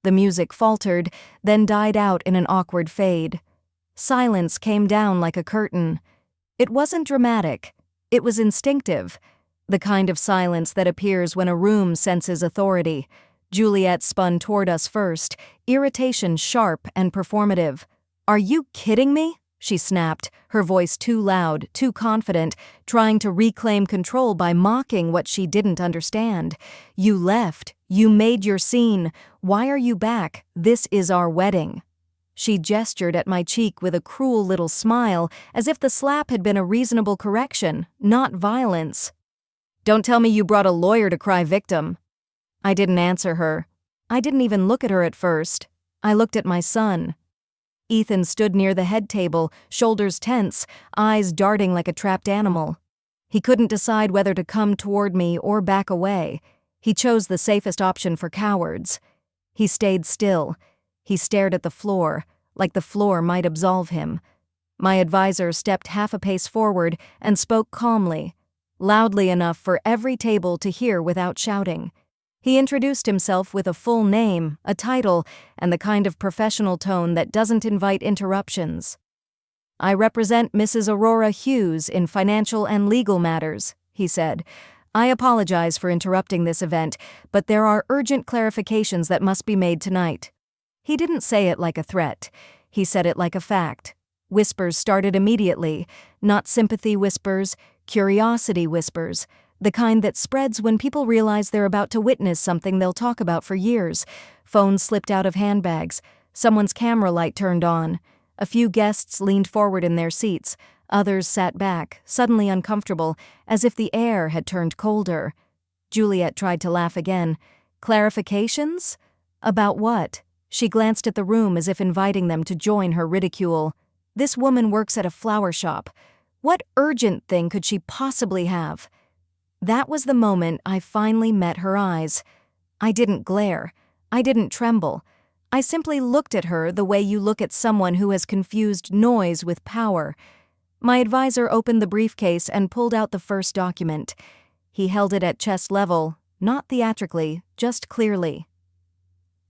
S1: The music faltered, then died out in an awkward fade. Silence came down like a curtain. It wasn't dramatic. It was instinctive. The kind of silence that appears when a room senses authority. Juliet spun toward us first, irritation sharp and performative. "Are you kidding me?" she snapped, her voice too loud, too confident, trying to reclaim control by mocking what she didn't understand. "You left. You made your scene. Why are you back? This is our wedding." She gestured at my cheek with a cruel little smile, as if the slap had been a reasonable correction, not violence. "Don't tell me you brought a lawyer to cry victim." I didn't answer her. I didn't even look at her at first. I looked at my son. Ethan stood near the head table, shoulders tense, eyes darting like a trapped animal. He couldn't decide whether to come toward me or back away. He chose the safest option for cowards. He stayed still. He stared at the floor, like the floor might absolve him. My advisor stepped half a pace forward and spoke calmly, loudly enough for every table to hear without shouting. He introduced himself with a full name, a title, and the kind of professional tone that doesn't invite interruptions. "I represent Mrs. Aurora Hughes in financial and legal matters," he said. "I apologize for interrupting this event, but there are urgent clarifications that must be made tonight." He didn't say it like a threat. He said it like a fact. Whispers started immediately, not sympathy whispers, curiosity whispers, the kind that spreads when people realize they're about to witness something they'll talk about for years. Phones slipped out of handbags. Someone's camera light turned on. A few guests leaned forward in their seats. Others sat back, suddenly uncomfortable, as if the air had turned colder. Juliet tried to laugh again. "Clarifications? About what?" She glanced at the room as if inviting them to join her ridicule. "This woman works at a flower shop. What urgent thing could she possibly have?" That was the moment I finally met her eyes. I didn't glare. I didn't tremble. I simply looked at her the way you look at someone who has confused noise with power. My advisor opened the briefcase and pulled out the first document. He held it at chest level, not theatrically, just clearly.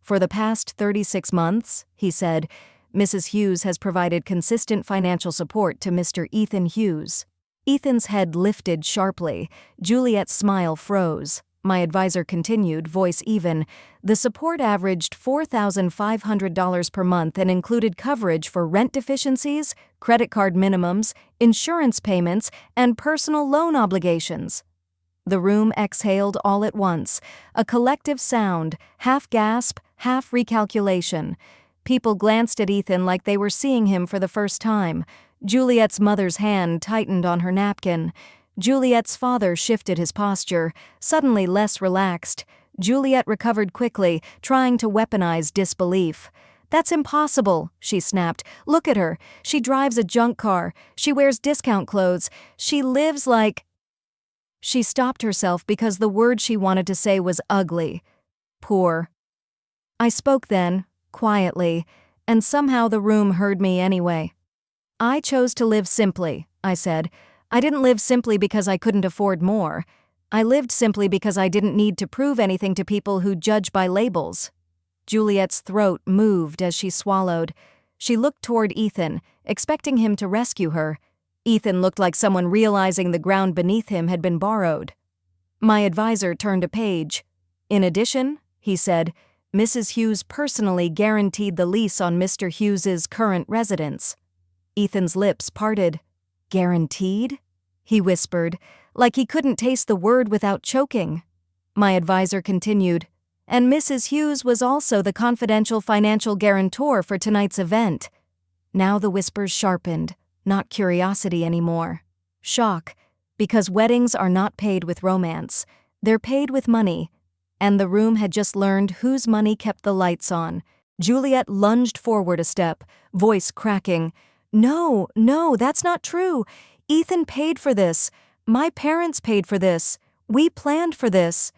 S1: "For the past 36 months," he said, "Mrs. Hughes has provided consistent financial support to Mr. Ethan Hughes." Ethan's head lifted sharply. Juliet's smile froze. My advisor continued, voice even. "The support averaged $4,500 per month and included coverage for rent deficiencies, credit card minimums, insurance payments, and personal loan obligations." The room exhaled all at once, a collective sound, half gasp, half recalculation. People glanced at Ethan like they were seeing him for the first time. Juliet's mother's hand tightened on her napkin. Juliet's father shifted his posture, suddenly less relaxed. Juliet recovered quickly, trying to weaponize disbelief. "That's impossible," she snapped. "Look at her. She drives a junk car. She wears discount clothes. She lives like—" She stopped herself because the word she wanted to say was ugly. "Poor." I spoke then, quietly, and somehow the room heard me anyway. "I chose to live simply," I said. "I didn't live simply because I couldn't afford more. I lived simply because I didn't need to prove anything to people who judge by labels." Juliet's throat moved as she swallowed. She looked toward Ethan, expecting him to rescue her. Ethan looked like someone realizing the ground beneath him had been borrowed. My advisor turned a page. "In addition," he said, "Mrs. Hughes personally guaranteed the lease on Mr. Hughes's current residence." Ethan's lips parted. "Guaranteed?" he whispered, like he couldn't taste the word without choking. My advisor continued, "And Mrs. Hughes was also the confidential financial guarantor for tonight's event." Now the whispers sharpened, not curiosity anymore. Shock. Because weddings are not paid with romance. They're paid with money. And the room had just learned whose money kept the lights on. Juliet lunged forward a step, voice cracking. No, that's not true. Ethan paid for this. My parents paid for this. We planned for this.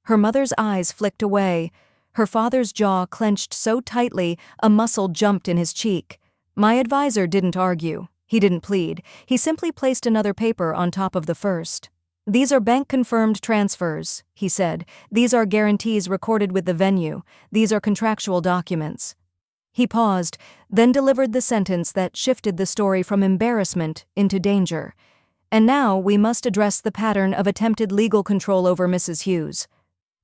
S1: Her mother's eyes flicked away. Her father's jaw clenched so tightly a muscle jumped in his cheek. My advisor didn't argue. He didn't plead. He simply placed another paper on top of the first. These are bank-confirmed transfers, he said. These are guarantees recorded with the venue. These are contractual documents. He paused, then delivered the sentence that shifted the story from embarrassment into danger. And now we must address the pattern of attempted legal control over Mrs. Hughes.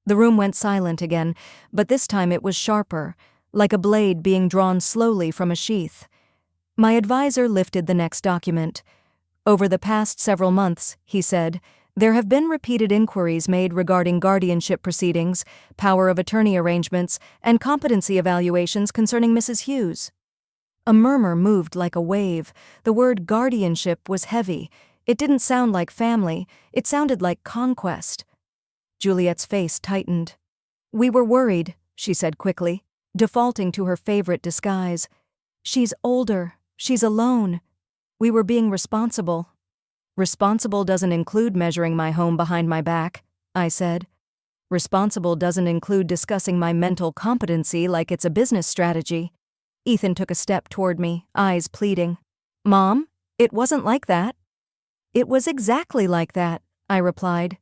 S1: The room went silent again, but this time it was sharper, like a blade being drawn slowly from a sheath. My advisor lifted the next document. Over the past several months, he said, there have been repeated inquiries made regarding guardianship proceedings, power of attorney arrangements, and competency evaluations concerning Mrs. Hughes. A murmur moved like a wave. The word guardianship was heavy. It didn't sound like family. It sounded like conquest. Juliet's face tightened. We were worried, she said quickly, defaulting to her favorite disguise. She's older. She's alone. We were being responsible. Responsible doesn't include measuring my home behind my back, I said. Responsible doesn't include discussing my mental competency like it's a business strategy. Ethan took a step toward me, eyes pleading. Mom, it wasn't like that. It was exactly like that, I replied.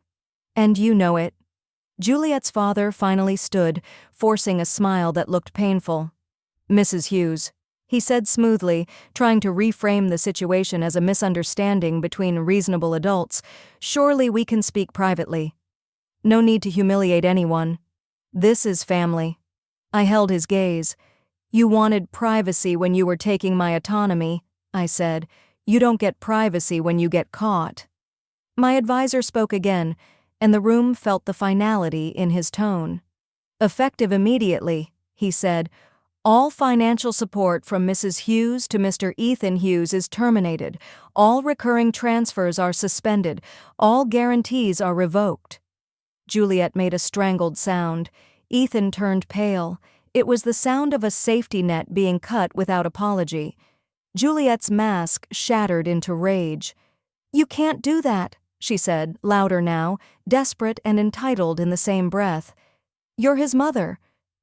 S1: And you know it. Juliet's father finally stood, forcing a smile that looked painful. Mrs. Hughes, he said smoothly, trying to reframe the situation as a misunderstanding between reasonable adults. Surely we can speak privately. No need to humiliate anyone. This is family. I held his gaze. You wanted privacy when you were taking my autonomy, I said. You don't get privacy when you get caught. My advisor spoke again, and the room felt the finality in his tone. Effective immediately, he said, all financial support from Mrs. Hughes to Mr. Ethan Hughes is terminated. All recurring transfers are suspended. All guarantees are revoked. Juliet made a strangled sound. Ethan turned pale. It was the sound of a safety net being cut without apology. Juliet's mask shattered into rage. You can't do that, she said, louder now, desperate and entitled in the same breath. You're his mother.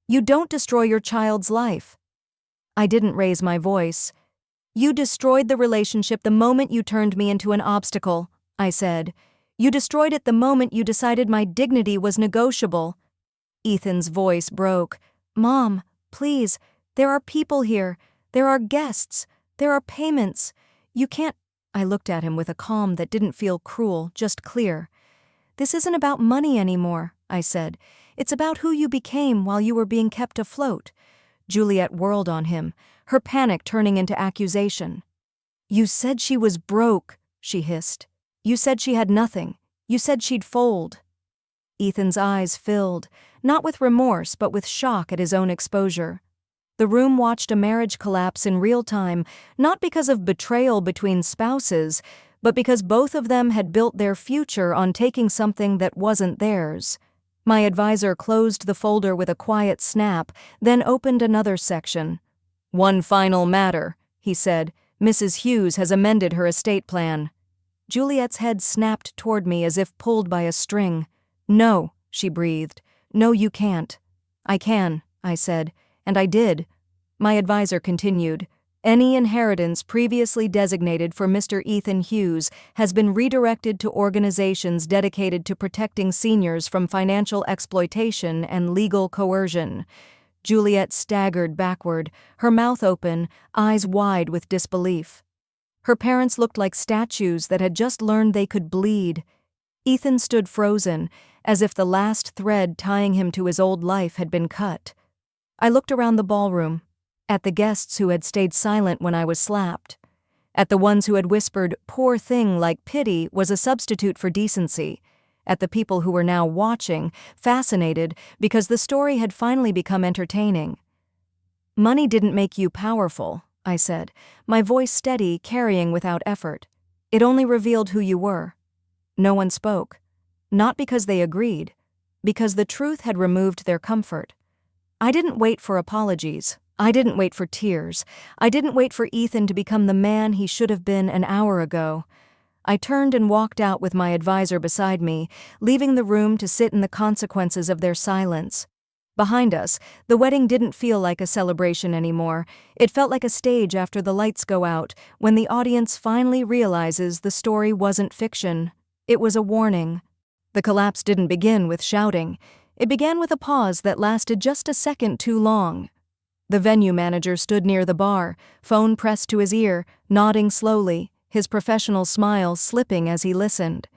S1: You don't destroy your child's life. I didn't raise my voice. You destroyed the relationship the moment you turned me into an obstacle, I said. You destroyed it the moment you decided my dignity was negotiable. Ethan's voice broke. Mom, please, there are people here. There are guests. There are payments. You can't. I looked at him with a calm that didn't feel cruel, just clear. This isn't about money anymore, I said. It's about who you became while you were being kept afloat. Juliet whirled on him, her panic turning into accusation. You said she was broke, she hissed. You said she had nothing. You said she'd fold. Ethan's eyes filled, not with remorse but with shock at his own exposure. The room watched a marriage collapse in real time, not because of betrayal between spouses, but because both of them had built their future on taking something that wasn't theirs. My advisor closed the folder with a quiet snap, then opened another section. One final matter, he said. Mrs. Hughes has amended her estate plan. Juliet's head snapped toward me as if pulled by a string. No, she breathed. No, you can't. I can, I said, and I did. My advisor continued. Any inheritance previously designated for Mr. Ethan Hughes has been redirected to organizations dedicated to protecting seniors from financial exploitation and legal coercion. Juliet staggered backward, her mouth open, eyes wide with disbelief. Her parents looked like statues that had just learned they could bleed. Ethan stood frozen, as if the last thread tying him to his old life had been cut. I looked around the ballroom, at the guests who had stayed silent when I was slapped, at the ones who had whispered, "Poor thing," like pity was a substitute for decency, at the people who were now watching, fascinated, because the story had finally become entertaining. Money didn't make you powerful, I said, my voice steady, carrying without effort. It only revealed who you were. No one spoke. Not because they agreed, because the truth had removed their comfort. I didn't wait for apologies. I didn't wait for tears. I didn't wait for Ethan to become the man he should have been an hour ago. I turned and walked out with my advisor beside me, leaving the room to sit in the consequences of their silence. Behind us, the wedding didn't feel like a celebration anymore. It felt like a stage after the lights go out, when the audience finally realizes the story wasn't fiction. It was a warning. The collapse didn't begin with shouting. It began with a pause that lasted just a second too long. The venue manager stood near the bar, phone pressed to his ear, nodding slowly, his professional smile slipping as he listened.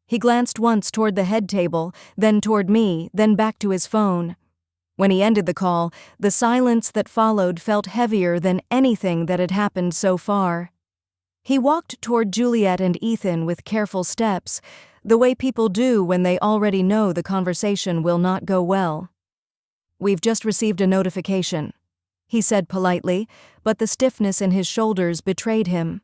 S1: He glanced once toward the head table, then toward me, then back to his phone. When he ended the call, the silence that followed felt heavier than anything that had happened so far. He walked toward Juliet and Ethan with careful steps, the way people do when they already know the conversation will not go well. "We've just received a notification," he said politely, but the stiffness in his shoulders betrayed him.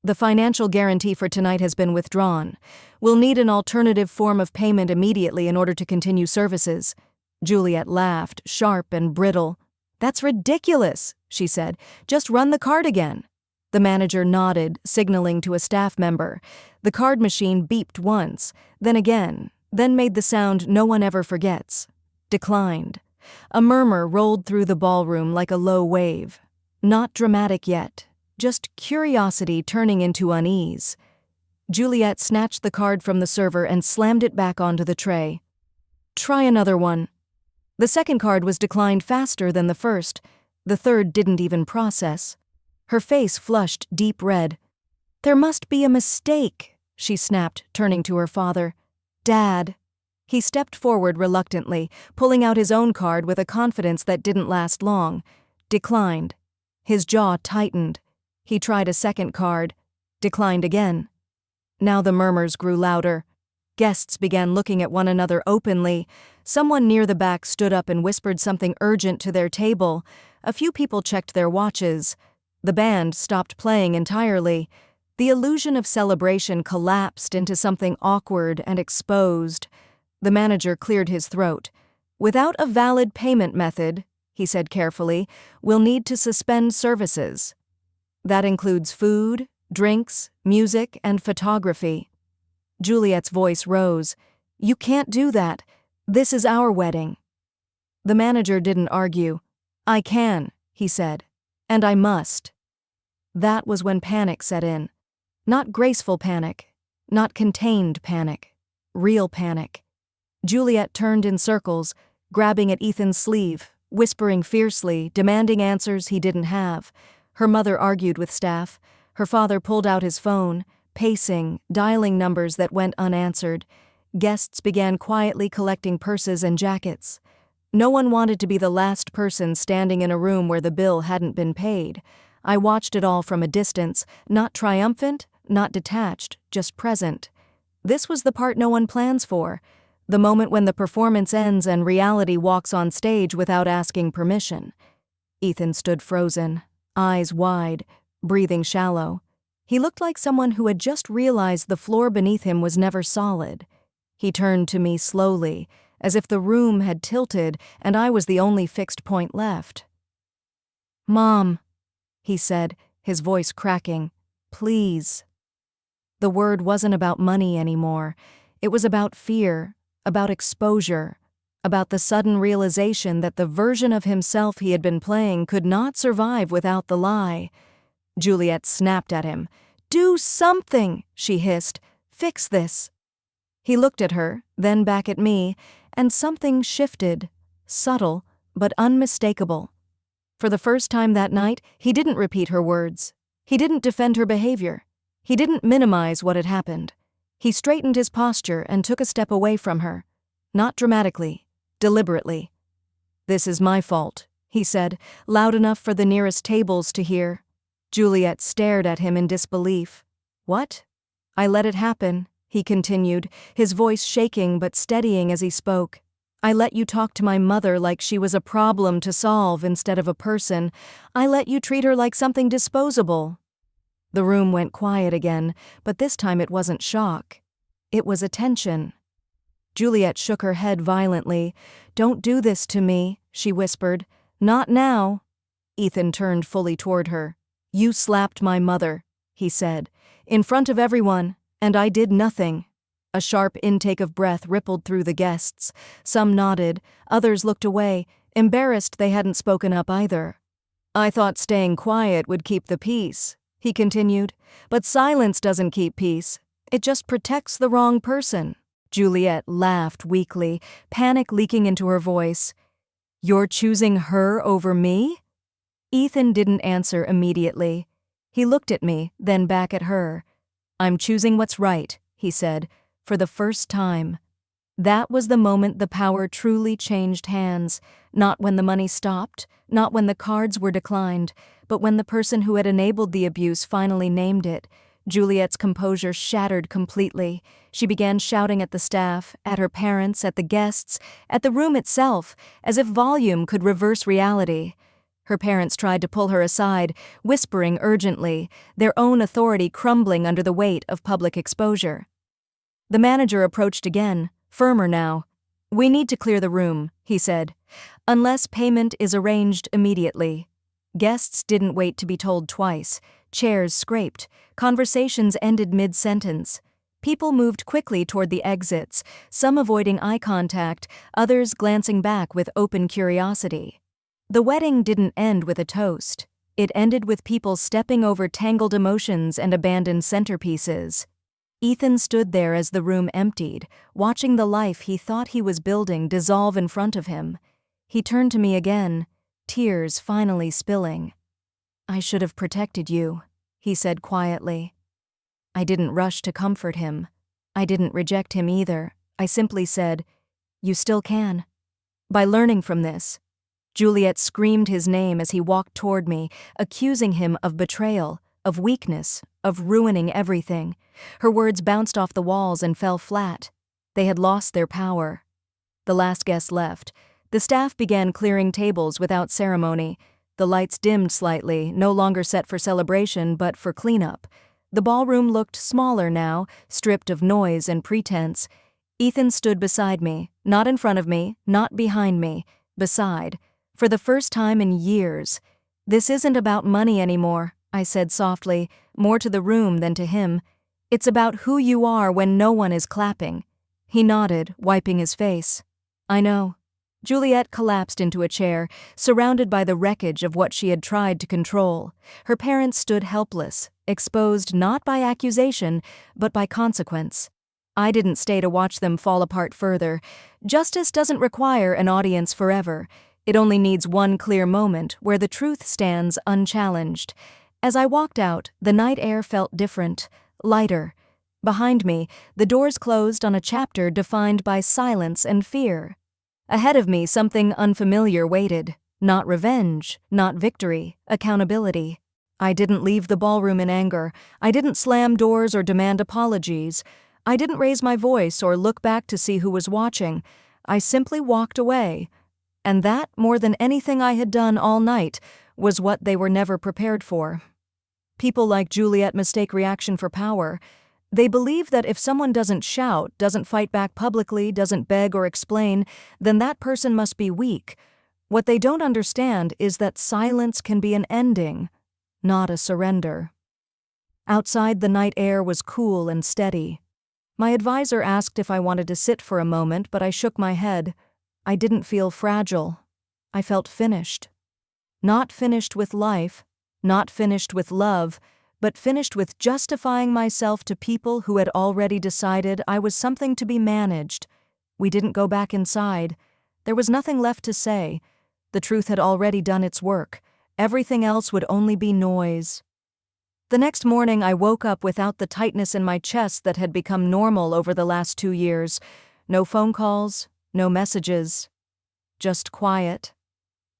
S1: "The financial guarantee for tonight has been withdrawn. We'll need an alternative form of payment immediately in order to continue services." Juliet laughed, sharp and brittle. "That's ridiculous," she said. "Just run the card again." The manager nodded, signaling to a staff member. The card machine beeped once, then again, then made the sound no one ever forgets. Declined. A murmur rolled through the ballroom like a low wave. Not dramatic yet, just curiosity turning into unease. Juliet snatched the card from the server and slammed it back onto the tray. "Try another one." The second card was declined faster than the first. The third didn't even process. Her face flushed deep red. "There must be a mistake," she snapped, turning to her father. "Dad." He stepped forward reluctantly, pulling out his own card with a confidence that didn't last long. Declined. His jaw tightened. He tried a second card. Declined again. Now the murmurs grew louder. Guests began looking at one another openly. Someone near the back stood up and whispered something urgent to their table. A few people checked their watches. The band stopped playing entirely. The illusion of celebration collapsed into something awkward and exposed. The manager cleared his throat. "Without a valid payment method," he said carefully, "we'll need to suspend services. That includes food, drinks, music, and photography." Juliet's voice rose. "You can't do that. This is our wedding." The manager didn't argue. "I can," he said, "and I must." That was when panic set in. Not graceful panic, not contained panic, real panic. Juliet turned in circles, grabbing at Ethan's sleeve, whispering fiercely, demanding answers he didn't have. Her mother argued with staff. Her father pulled out his phone, pacing, dialing numbers that went unanswered. Guests began quietly collecting purses and jackets. No one wanted to be the last person standing in a room where the bill hadn't been paid. I watched it all from a distance, not triumphant, not detached, just present. This was the part no one plans for, the moment when the performance ends and reality walks on stage without asking permission. Ethan stood frozen, eyes wide, breathing shallow. He looked like someone who had just realized the floor beneath him was never solid. He turned to me slowly, as if the room had tilted and I was the only fixed point left. "Mom," he said, his voice cracking, "please." The word wasn't about money anymore. It was about fear, about exposure, about the sudden realization that the version of himself he had been playing could not survive without the lie. Juliet snapped at him. "Do something," she hissed. "Fix this." He looked at her, then back at me, and something shifted, subtle but unmistakable. For the first time that night, he didn't repeat her words. He didn't defend her behavior. He didn't minimize what had happened. He straightened his posture and took a step away from her. Not dramatically, deliberately. "This is my fault," he said, loud enough for the nearest tables to hear. Juliet stared at him in disbelief. "What?" "I let it happen," he continued, his voice shaking but steadying as he spoke. "I let you talk to my mother like she was a problem to solve instead of a person. I let you treat her like something disposable." The room went quiet again, but this time it wasn't shock. It was attention. Juliet shook her head violently. "Don't do this to me," she whispered. "Not now." Ethan turned fully toward her. "You slapped my mother," he said, "in front of everyone, and I did nothing." A sharp intake of breath rippled through the guests. Some nodded, others looked away, embarrassed they hadn't spoken up either. "I thought staying quiet would keep the peace," he continued, "but silence doesn't keep peace. It just protects the wrong person." Juliet laughed weakly, panic leaking into her voice. "You're choosing her over me?" Ethan didn't answer immediately. He looked at me, then back at her. "I'm choosing what's right," he said, for the first time. That was the moment the power truly changed hands, not when the money stopped, not when the cards were declined, but when the person who had enabled the abuse finally named it. Juliet's composure shattered completely. She began shouting at the staff, at her parents, at the guests, at the room itself, as if volume could reverse reality. Her parents tried to pull her aside, whispering urgently, their own authority crumbling under the weight of public exposure. The manager approached again, firmer now. "We need to clear the room," he said, "unless payment is arranged immediately." Guests didn't wait to be told twice. Chairs scraped. Conversations ended mid-sentence. People moved quickly toward the exits, some avoiding eye contact, others glancing back with open curiosity. The wedding didn't end with a toast. It ended with people stepping over tangled emotions and abandoned centerpieces. Ethan stood there as the room emptied, watching the life he thought he was building dissolve in front of him. He turned to me again, tears finally spilling. "I should have protected you," he said quietly. I didn't rush to comfort him. I didn't reject him either. I simply said, "You still can." By learning from this, Juliet screamed his name as he walked toward me, accusing him of betrayal, of weakness, of ruining everything. Her words bounced off the walls and fell flat. They had lost their power. The last guest left. The staff began clearing tables without ceremony. The lights dimmed slightly, no longer set for celebration but for cleanup. The ballroom looked smaller now, stripped of noise and pretense. Ethan stood beside me, not in front of me, not behind me, beside, for the first time in years. "This isn't about money anymore," I said softly, more to the room than to him. "It's about who you are when no one is clapping." He nodded, wiping his face. "I know." Juliet collapsed into a chair, surrounded by the wreckage of what she had tried to control. Her parents stood helpless, exposed not by accusation, but by consequence. I didn't stay to watch them fall apart further. Justice doesn't require an audience forever. It only needs one clear moment where the truth stands unchallenged. As I walked out, the night air felt different, lighter. Behind me, the doors closed on a chapter defined by silence and fear. Ahead of me, something unfamiliar waited. Not revenge, not victory, accountability. I didn't leave the ballroom in anger. I didn't slam doors or demand apologies. I didn't raise my voice or look back to see who was watching. I simply walked away. And that, more than anything I had done all night, was what they were never prepared for. People like Juliet mistake reaction for power. They believe that if someone doesn't shout, doesn't fight back publicly, doesn't beg or explain, then that person must be weak. What they don't understand is that silence can be an ending, not a surrender. Outside, the night air was cool and steady. My advisor asked if I wanted to sit for a moment, but I shook my head. I didn't feel fragile. I felt finished. Not finished with life, not finished with love, but finished with justifying myself to people who had already decided I was something to be managed. We didn't go back inside. There was nothing left to say. The truth had already done its work. Everything else would only be noise. The next morning, I woke up without the tightness in my chest that had become normal over the last 2 years. No phone calls, no messages. Just quiet.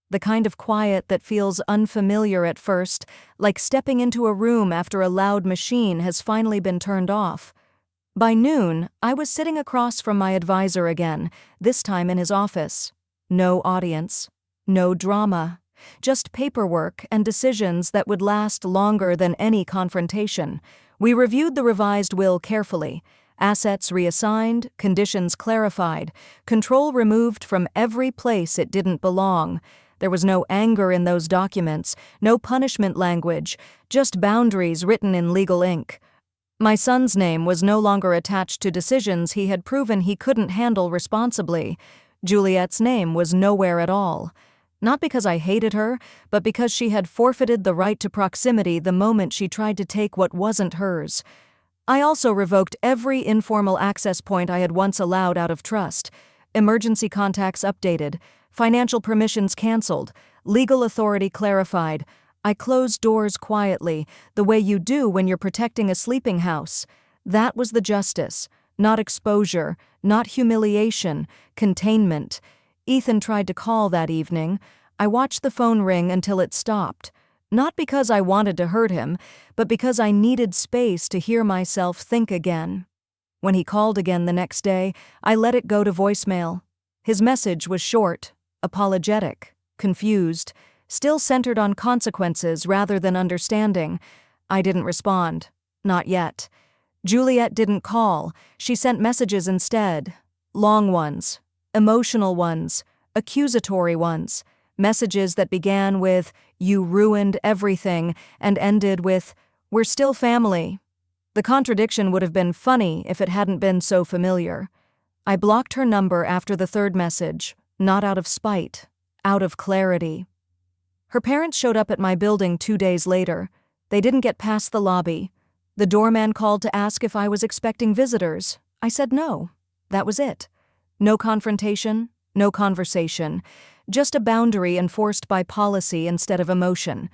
S1: The kind of quiet that feels unfamiliar at first, like stepping into a room after a loud machine has finally been turned off. By noon, I was sitting across from my advisor again, this time in his office. No audience, no drama, just paperwork and decisions that would last longer than any confrontation. We reviewed the revised will carefully. Assets reassigned, conditions clarified, control removed from every place it didn't belong. There was no anger in those documents, no punishment language, just boundaries written in legal ink. My son's name was no longer attached to decisions he had proven he couldn't handle responsibly. Juliet's name was nowhere at all. Not because I hated her, but because she had forfeited the right to proximity the moment she tried to take what wasn't hers. I also revoked every informal access point I had once allowed out of trust. Emergency contacts updated, financial permissions canceled, legal authority clarified. I closed doors quietly, the way you do when you're protecting a sleeping house. That was the justice, not exposure, not humiliation, containment. Ethan tried to call that evening. I watched the phone ring until it stopped. Not because I wanted to hurt him, but because I needed space to hear myself think again. When he called again the next day, I let it go to voicemail. His message was short, apologetic, confused, still centered on consequences rather than understanding. I didn't respond. Not yet. Juliet didn't call. She sent messages instead. Long ones, emotional ones, accusatory ones. Messages that began with, "You ruined everything," and ended with, "We're still family." The contradiction would have been funny if it hadn't been so familiar. I blocked her number after the third message, not out of spite, out of clarity. Her parents showed up at my building 2 days later. They didn't get past the lobby. The doorman called to ask if I was expecting visitors. I said no. That was it. No confrontation, no conversation. Just a boundary enforced by policy instead of emotion.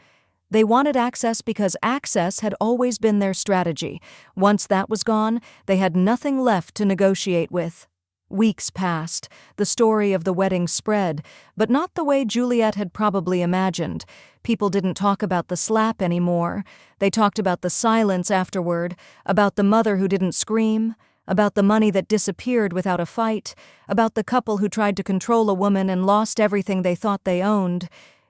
S1: They wanted access because access had always been their strategy. Once that was gone, they had nothing left to negotiate with. Weeks passed. The story of the wedding spread, but not the way Juliet had probably imagined. People didn't talk about the slap anymore. They talked about the silence afterward, about the mother who didn't scream, about the money that disappeared without a fight, about the couple who tried to control a woman and lost everything they thought they owned.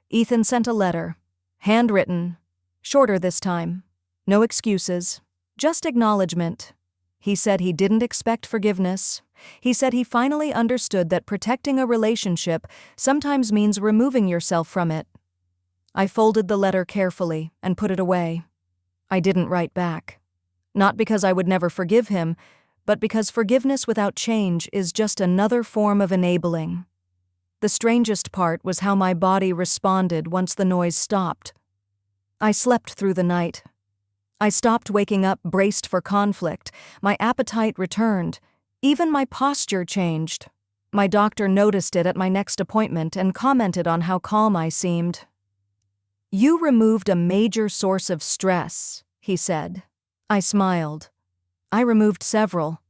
S1: Ethan sent a letter. Handwritten. Shorter this time. No excuses. Just acknowledgement. He said he didn't expect forgiveness. He said he finally understood that protecting a relationship sometimes means removing yourself from it. I folded the letter carefully and put it away. I didn't write back. Not because I would never forgive him, but because forgiveness without change is just another form of enabling. The strangest part was how my body responded once the noise stopped. I slept through the night. I stopped waking up braced for conflict. My appetite returned. Even my posture changed. My doctor noticed it at my next appointment and commented on how calm I seemed. "You removed a major source of stress," he said. I smiled. I removed several.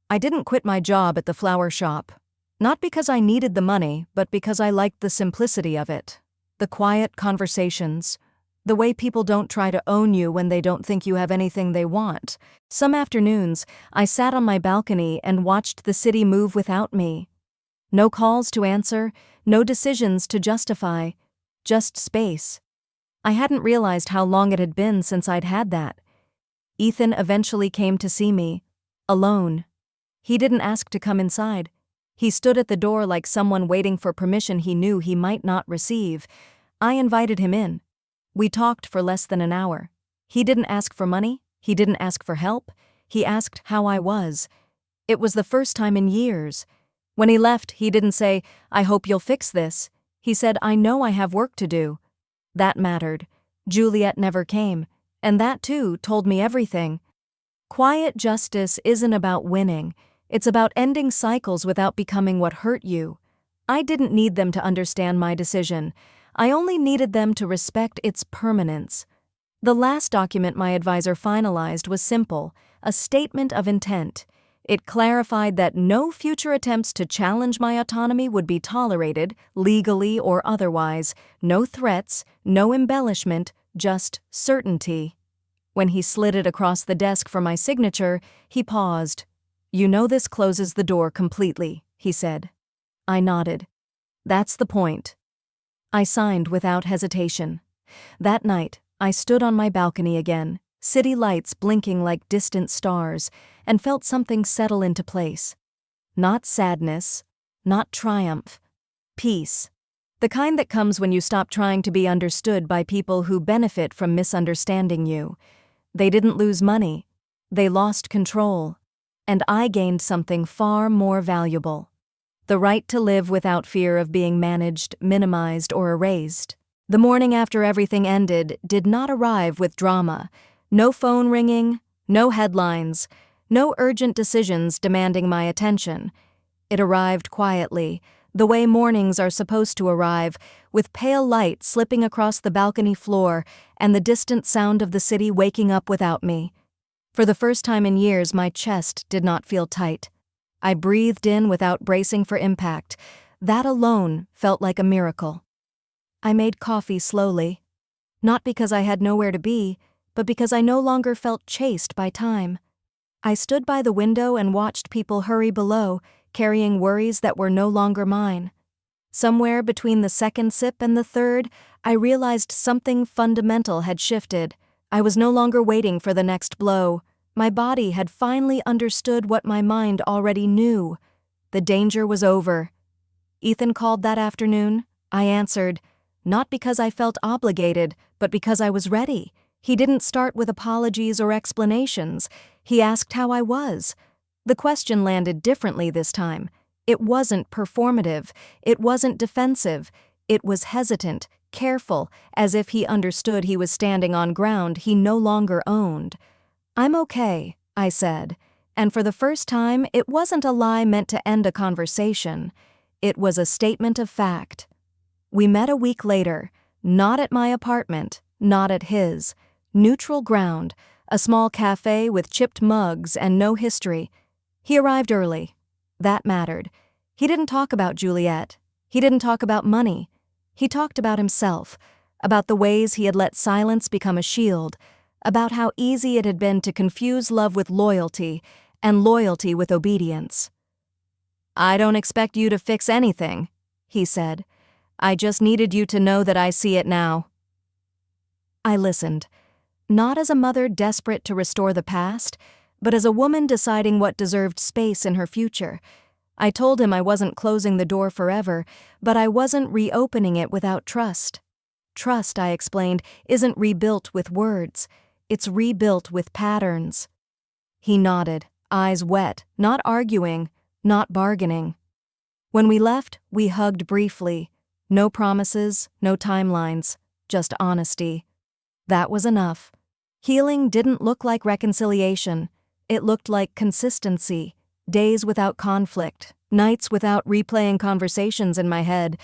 S1: I didn't quit my job at the flower shop. Not because I needed the money, but because I liked the simplicity of it. The quiet conversations. The way people don't try to own you when they don't think you have anything they want. Some afternoons, I sat on my balcony and watched the city move without me. No calls to answer, no decisions to justify, just space. I hadn't realized how long it had been since I'd had that. Ethan eventually came to see me, alone. He didn't ask to come inside. He stood at the door like someone waiting for permission he knew he might not receive. I invited him in. We talked for less than an hour. He didn't ask for money. He didn't ask for help. He asked how I was. It was the first time in years. When he left, he didn't say, "I hope you'll fix this." He said, "I know I have work to do." That mattered. Juliet never came, and that too told me everything. Quiet justice isn't about winning. It's about ending cycles without becoming what hurt you. I didn't need them to understand my decision. I only needed them to respect its permanence. The last document my advisor finalized was simple, a statement of intent. It clarified that no future attempts to challenge my autonomy would be tolerated, legally or otherwise. No threats, no embellishment, just certainty. When he slid it across the desk for my signature, he paused. "You know this closes the door completely," he said. I nodded. "That's the point." I signed without hesitation. That night, I stood on my balcony again, city lights blinking like distant stars, and felt something settle into place. Not sadness, not triumph, peace. The kind that comes when you stop trying to be understood by people who benefit from misunderstanding you. They didn't lose money. They lost control. And I gained something far more valuable. The right to live without fear of being managed, minimized, or erased. The morning after everything ended did not arrive with drama. No phone ringing, no headlines, no urgent decisions demanding my attention. It arrived quietly, the way mornings are supposed to arrive, with pale light slipping across the balcony floor and the distant sound of the city waking up without me. For the first time in years, my chest did not feel tight. I breathed in without bracing for impact. That alone felt like a miracle. I made coffee slowly, not because I had nowhere to be, but because I no longer felt chased by time. I stood by the window and watched people hurry below, carrying worries that were no longer mine. Somewhere between the second sip and the third, I realized something fundamental had shifted. I was no longer waiting for the next blow. My body had finally understood what my mind already knew. The danger was over. Ethan called that afternoon. I answered, not because I felt obligated, but because I was ready. He didn't start with apologies or explanations. He asked how I was. The question landed differently this time. It wasn't performative. It wasn't defensive. It was hesitant, careful, as if he understood he was standing on ground he no longer owned. "I'm okay," I said, and for the first time, it wasn't a lie meant to end a conversation. It was a statement of fact. We met a week later, not at my apartment, not at his. Neutral ground, a small cafe with chipped mugs and no history. He arrived early. That mattered. He didn't talk about Juliet. He didn't talk about money. He talked about himself, about the ways he had let silence become a shield, about how easy it had been to confuse love with loyalty and loyalty with obedience. "I don't expect you to fix anything," he said. "I just needed you to know that I see it now." I listened, not as a mother desperate to restore the past, but as a woman deciding what deserved space in her future. I told him I wasn't closing the door forever, but I wasn't reopening it without trust. Trust, I explained, isn't rebuilt with words. It's rebuilt with patterns. He nodded, eyes wet, not arguing, not bargaining. When we left, we hugged briefly. No promises, no timelines, just honesty. That was enough. Healing didn't look like reconciliation. It looked like consistency, days without conflict, nights without replaying conversations in my head.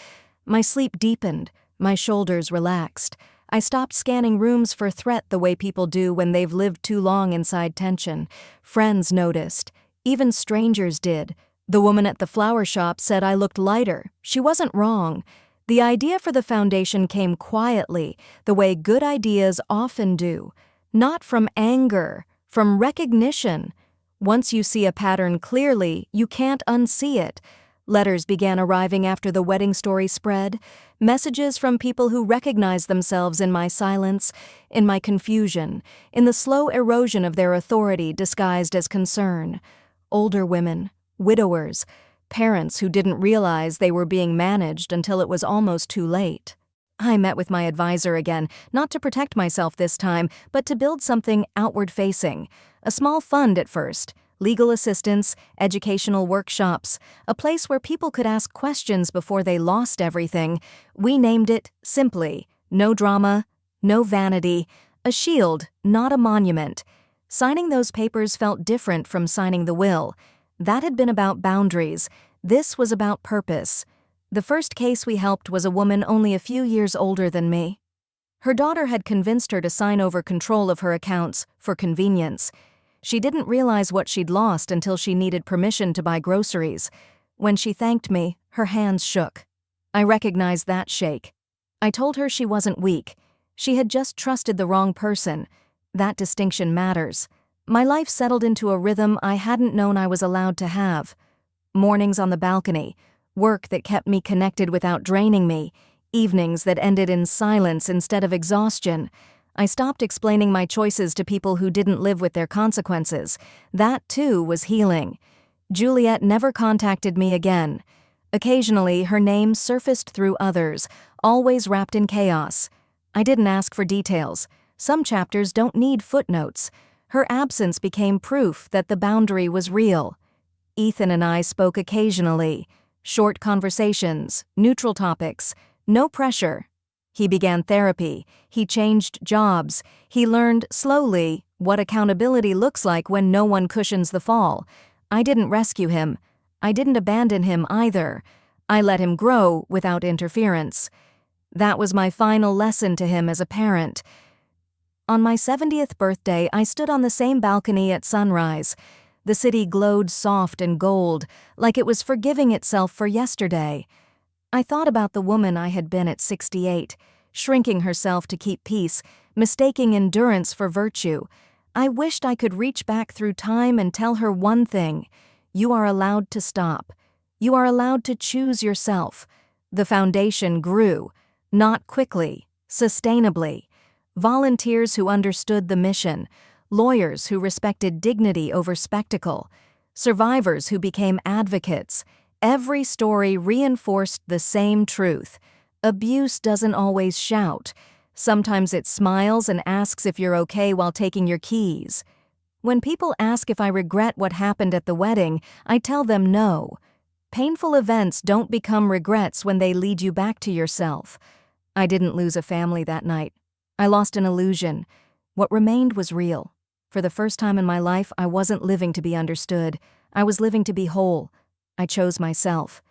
S1: My sleep deepened, my shoulders relaxed. I stopped scanning rooms for threat the way people do when they've lived too long inside tension. Friends noticed. Even strangers did. The woman at the flower shop said I looked lighter. She wasn't wrong. The idea for the foundation came quietly, the way good ideas often do. Not from anger, from recognition. Once you see a pattern clearly, you can't unsee it. Letters began arriving after the wedding story spread, messages from people who recognized themselves in my silence, in my confusion, in the slow erosion of their authority disguised as concern. Older women, widowers, parents who didn't realize they were being managed until it was almost too late. I met with my advisor again, not to protect myself this time, but to build something outward-facing. A small fund at first. Legal assistance, educational workshops, a place where people could ask questions before they lost everything. We named it simply, no drama, no vanity, a shield, not a monument. Signing those papers felt different from signing the will. That had been about boundaries. This was about purpose. The first case we helped was a woman only a few years older than me. Her daughter had convinced her to sign over control of her accounts for convenience. She didn't realize what she'd lost until she needed permission to buy groceries. When she thanked me, her hands shook. I recognized that shake. I told her she wasn't weak. She had just trusted the wrong person. That distinction matters. My life settled into a rhythm I hadn't known I was allowed to have. Mornings on the balcony, work that kept me connected without draining me, evenings that ended in silence instead of exhaustion. I stopped explaining my choices to people who didn't live with their consequences. That, too, was healing. Juliet never contacted me again. Occasionally, her name surfaced through others, always wrapped in chaos. I didn't ask for details. Some chapters don't need footnotes. Her absence became proof that the boundary was real. Ethan and I spoke occasionally. Short conversations, neutral topics, no pressure. He began therapy. He changed jobs. He learned, slowly, what accountability looks like when no one cushions the fall. I didn't rescue him. I didn't abandon him either. I let him grow without interference. That was my final lesson to him as a parent. On my 70th birthday, I stood on the same balcony at sunrise. The city glowed soft and gold, like it was forgiving itself for yesterday. I thought about the woman I had been at 68, shrinking herself to keep peace, mistaking endurance for virtue. I wished I could reach back through time and tell her one thing: you are allowed to stop. You are allowed to choose yourself. The foundation grew, not quickly, sustainably. Volunteers who understood the mission, lawyers who respected dignity over spectacle, survivors who became advocates. Every story reinforced the same truth. Abuse doesn't always shout. Sometimes it smiles and asks if you're okay while taking your keys. When people ask if I regret what happened at the wedding, I tell them no. Painful events don't become regrets when they lead you back to yourself. I didn't lose a family that night. I lost an illusion. What remained was real. For the first time in my life, I wasn't living to be understood. I was living to be whole. I chose myself.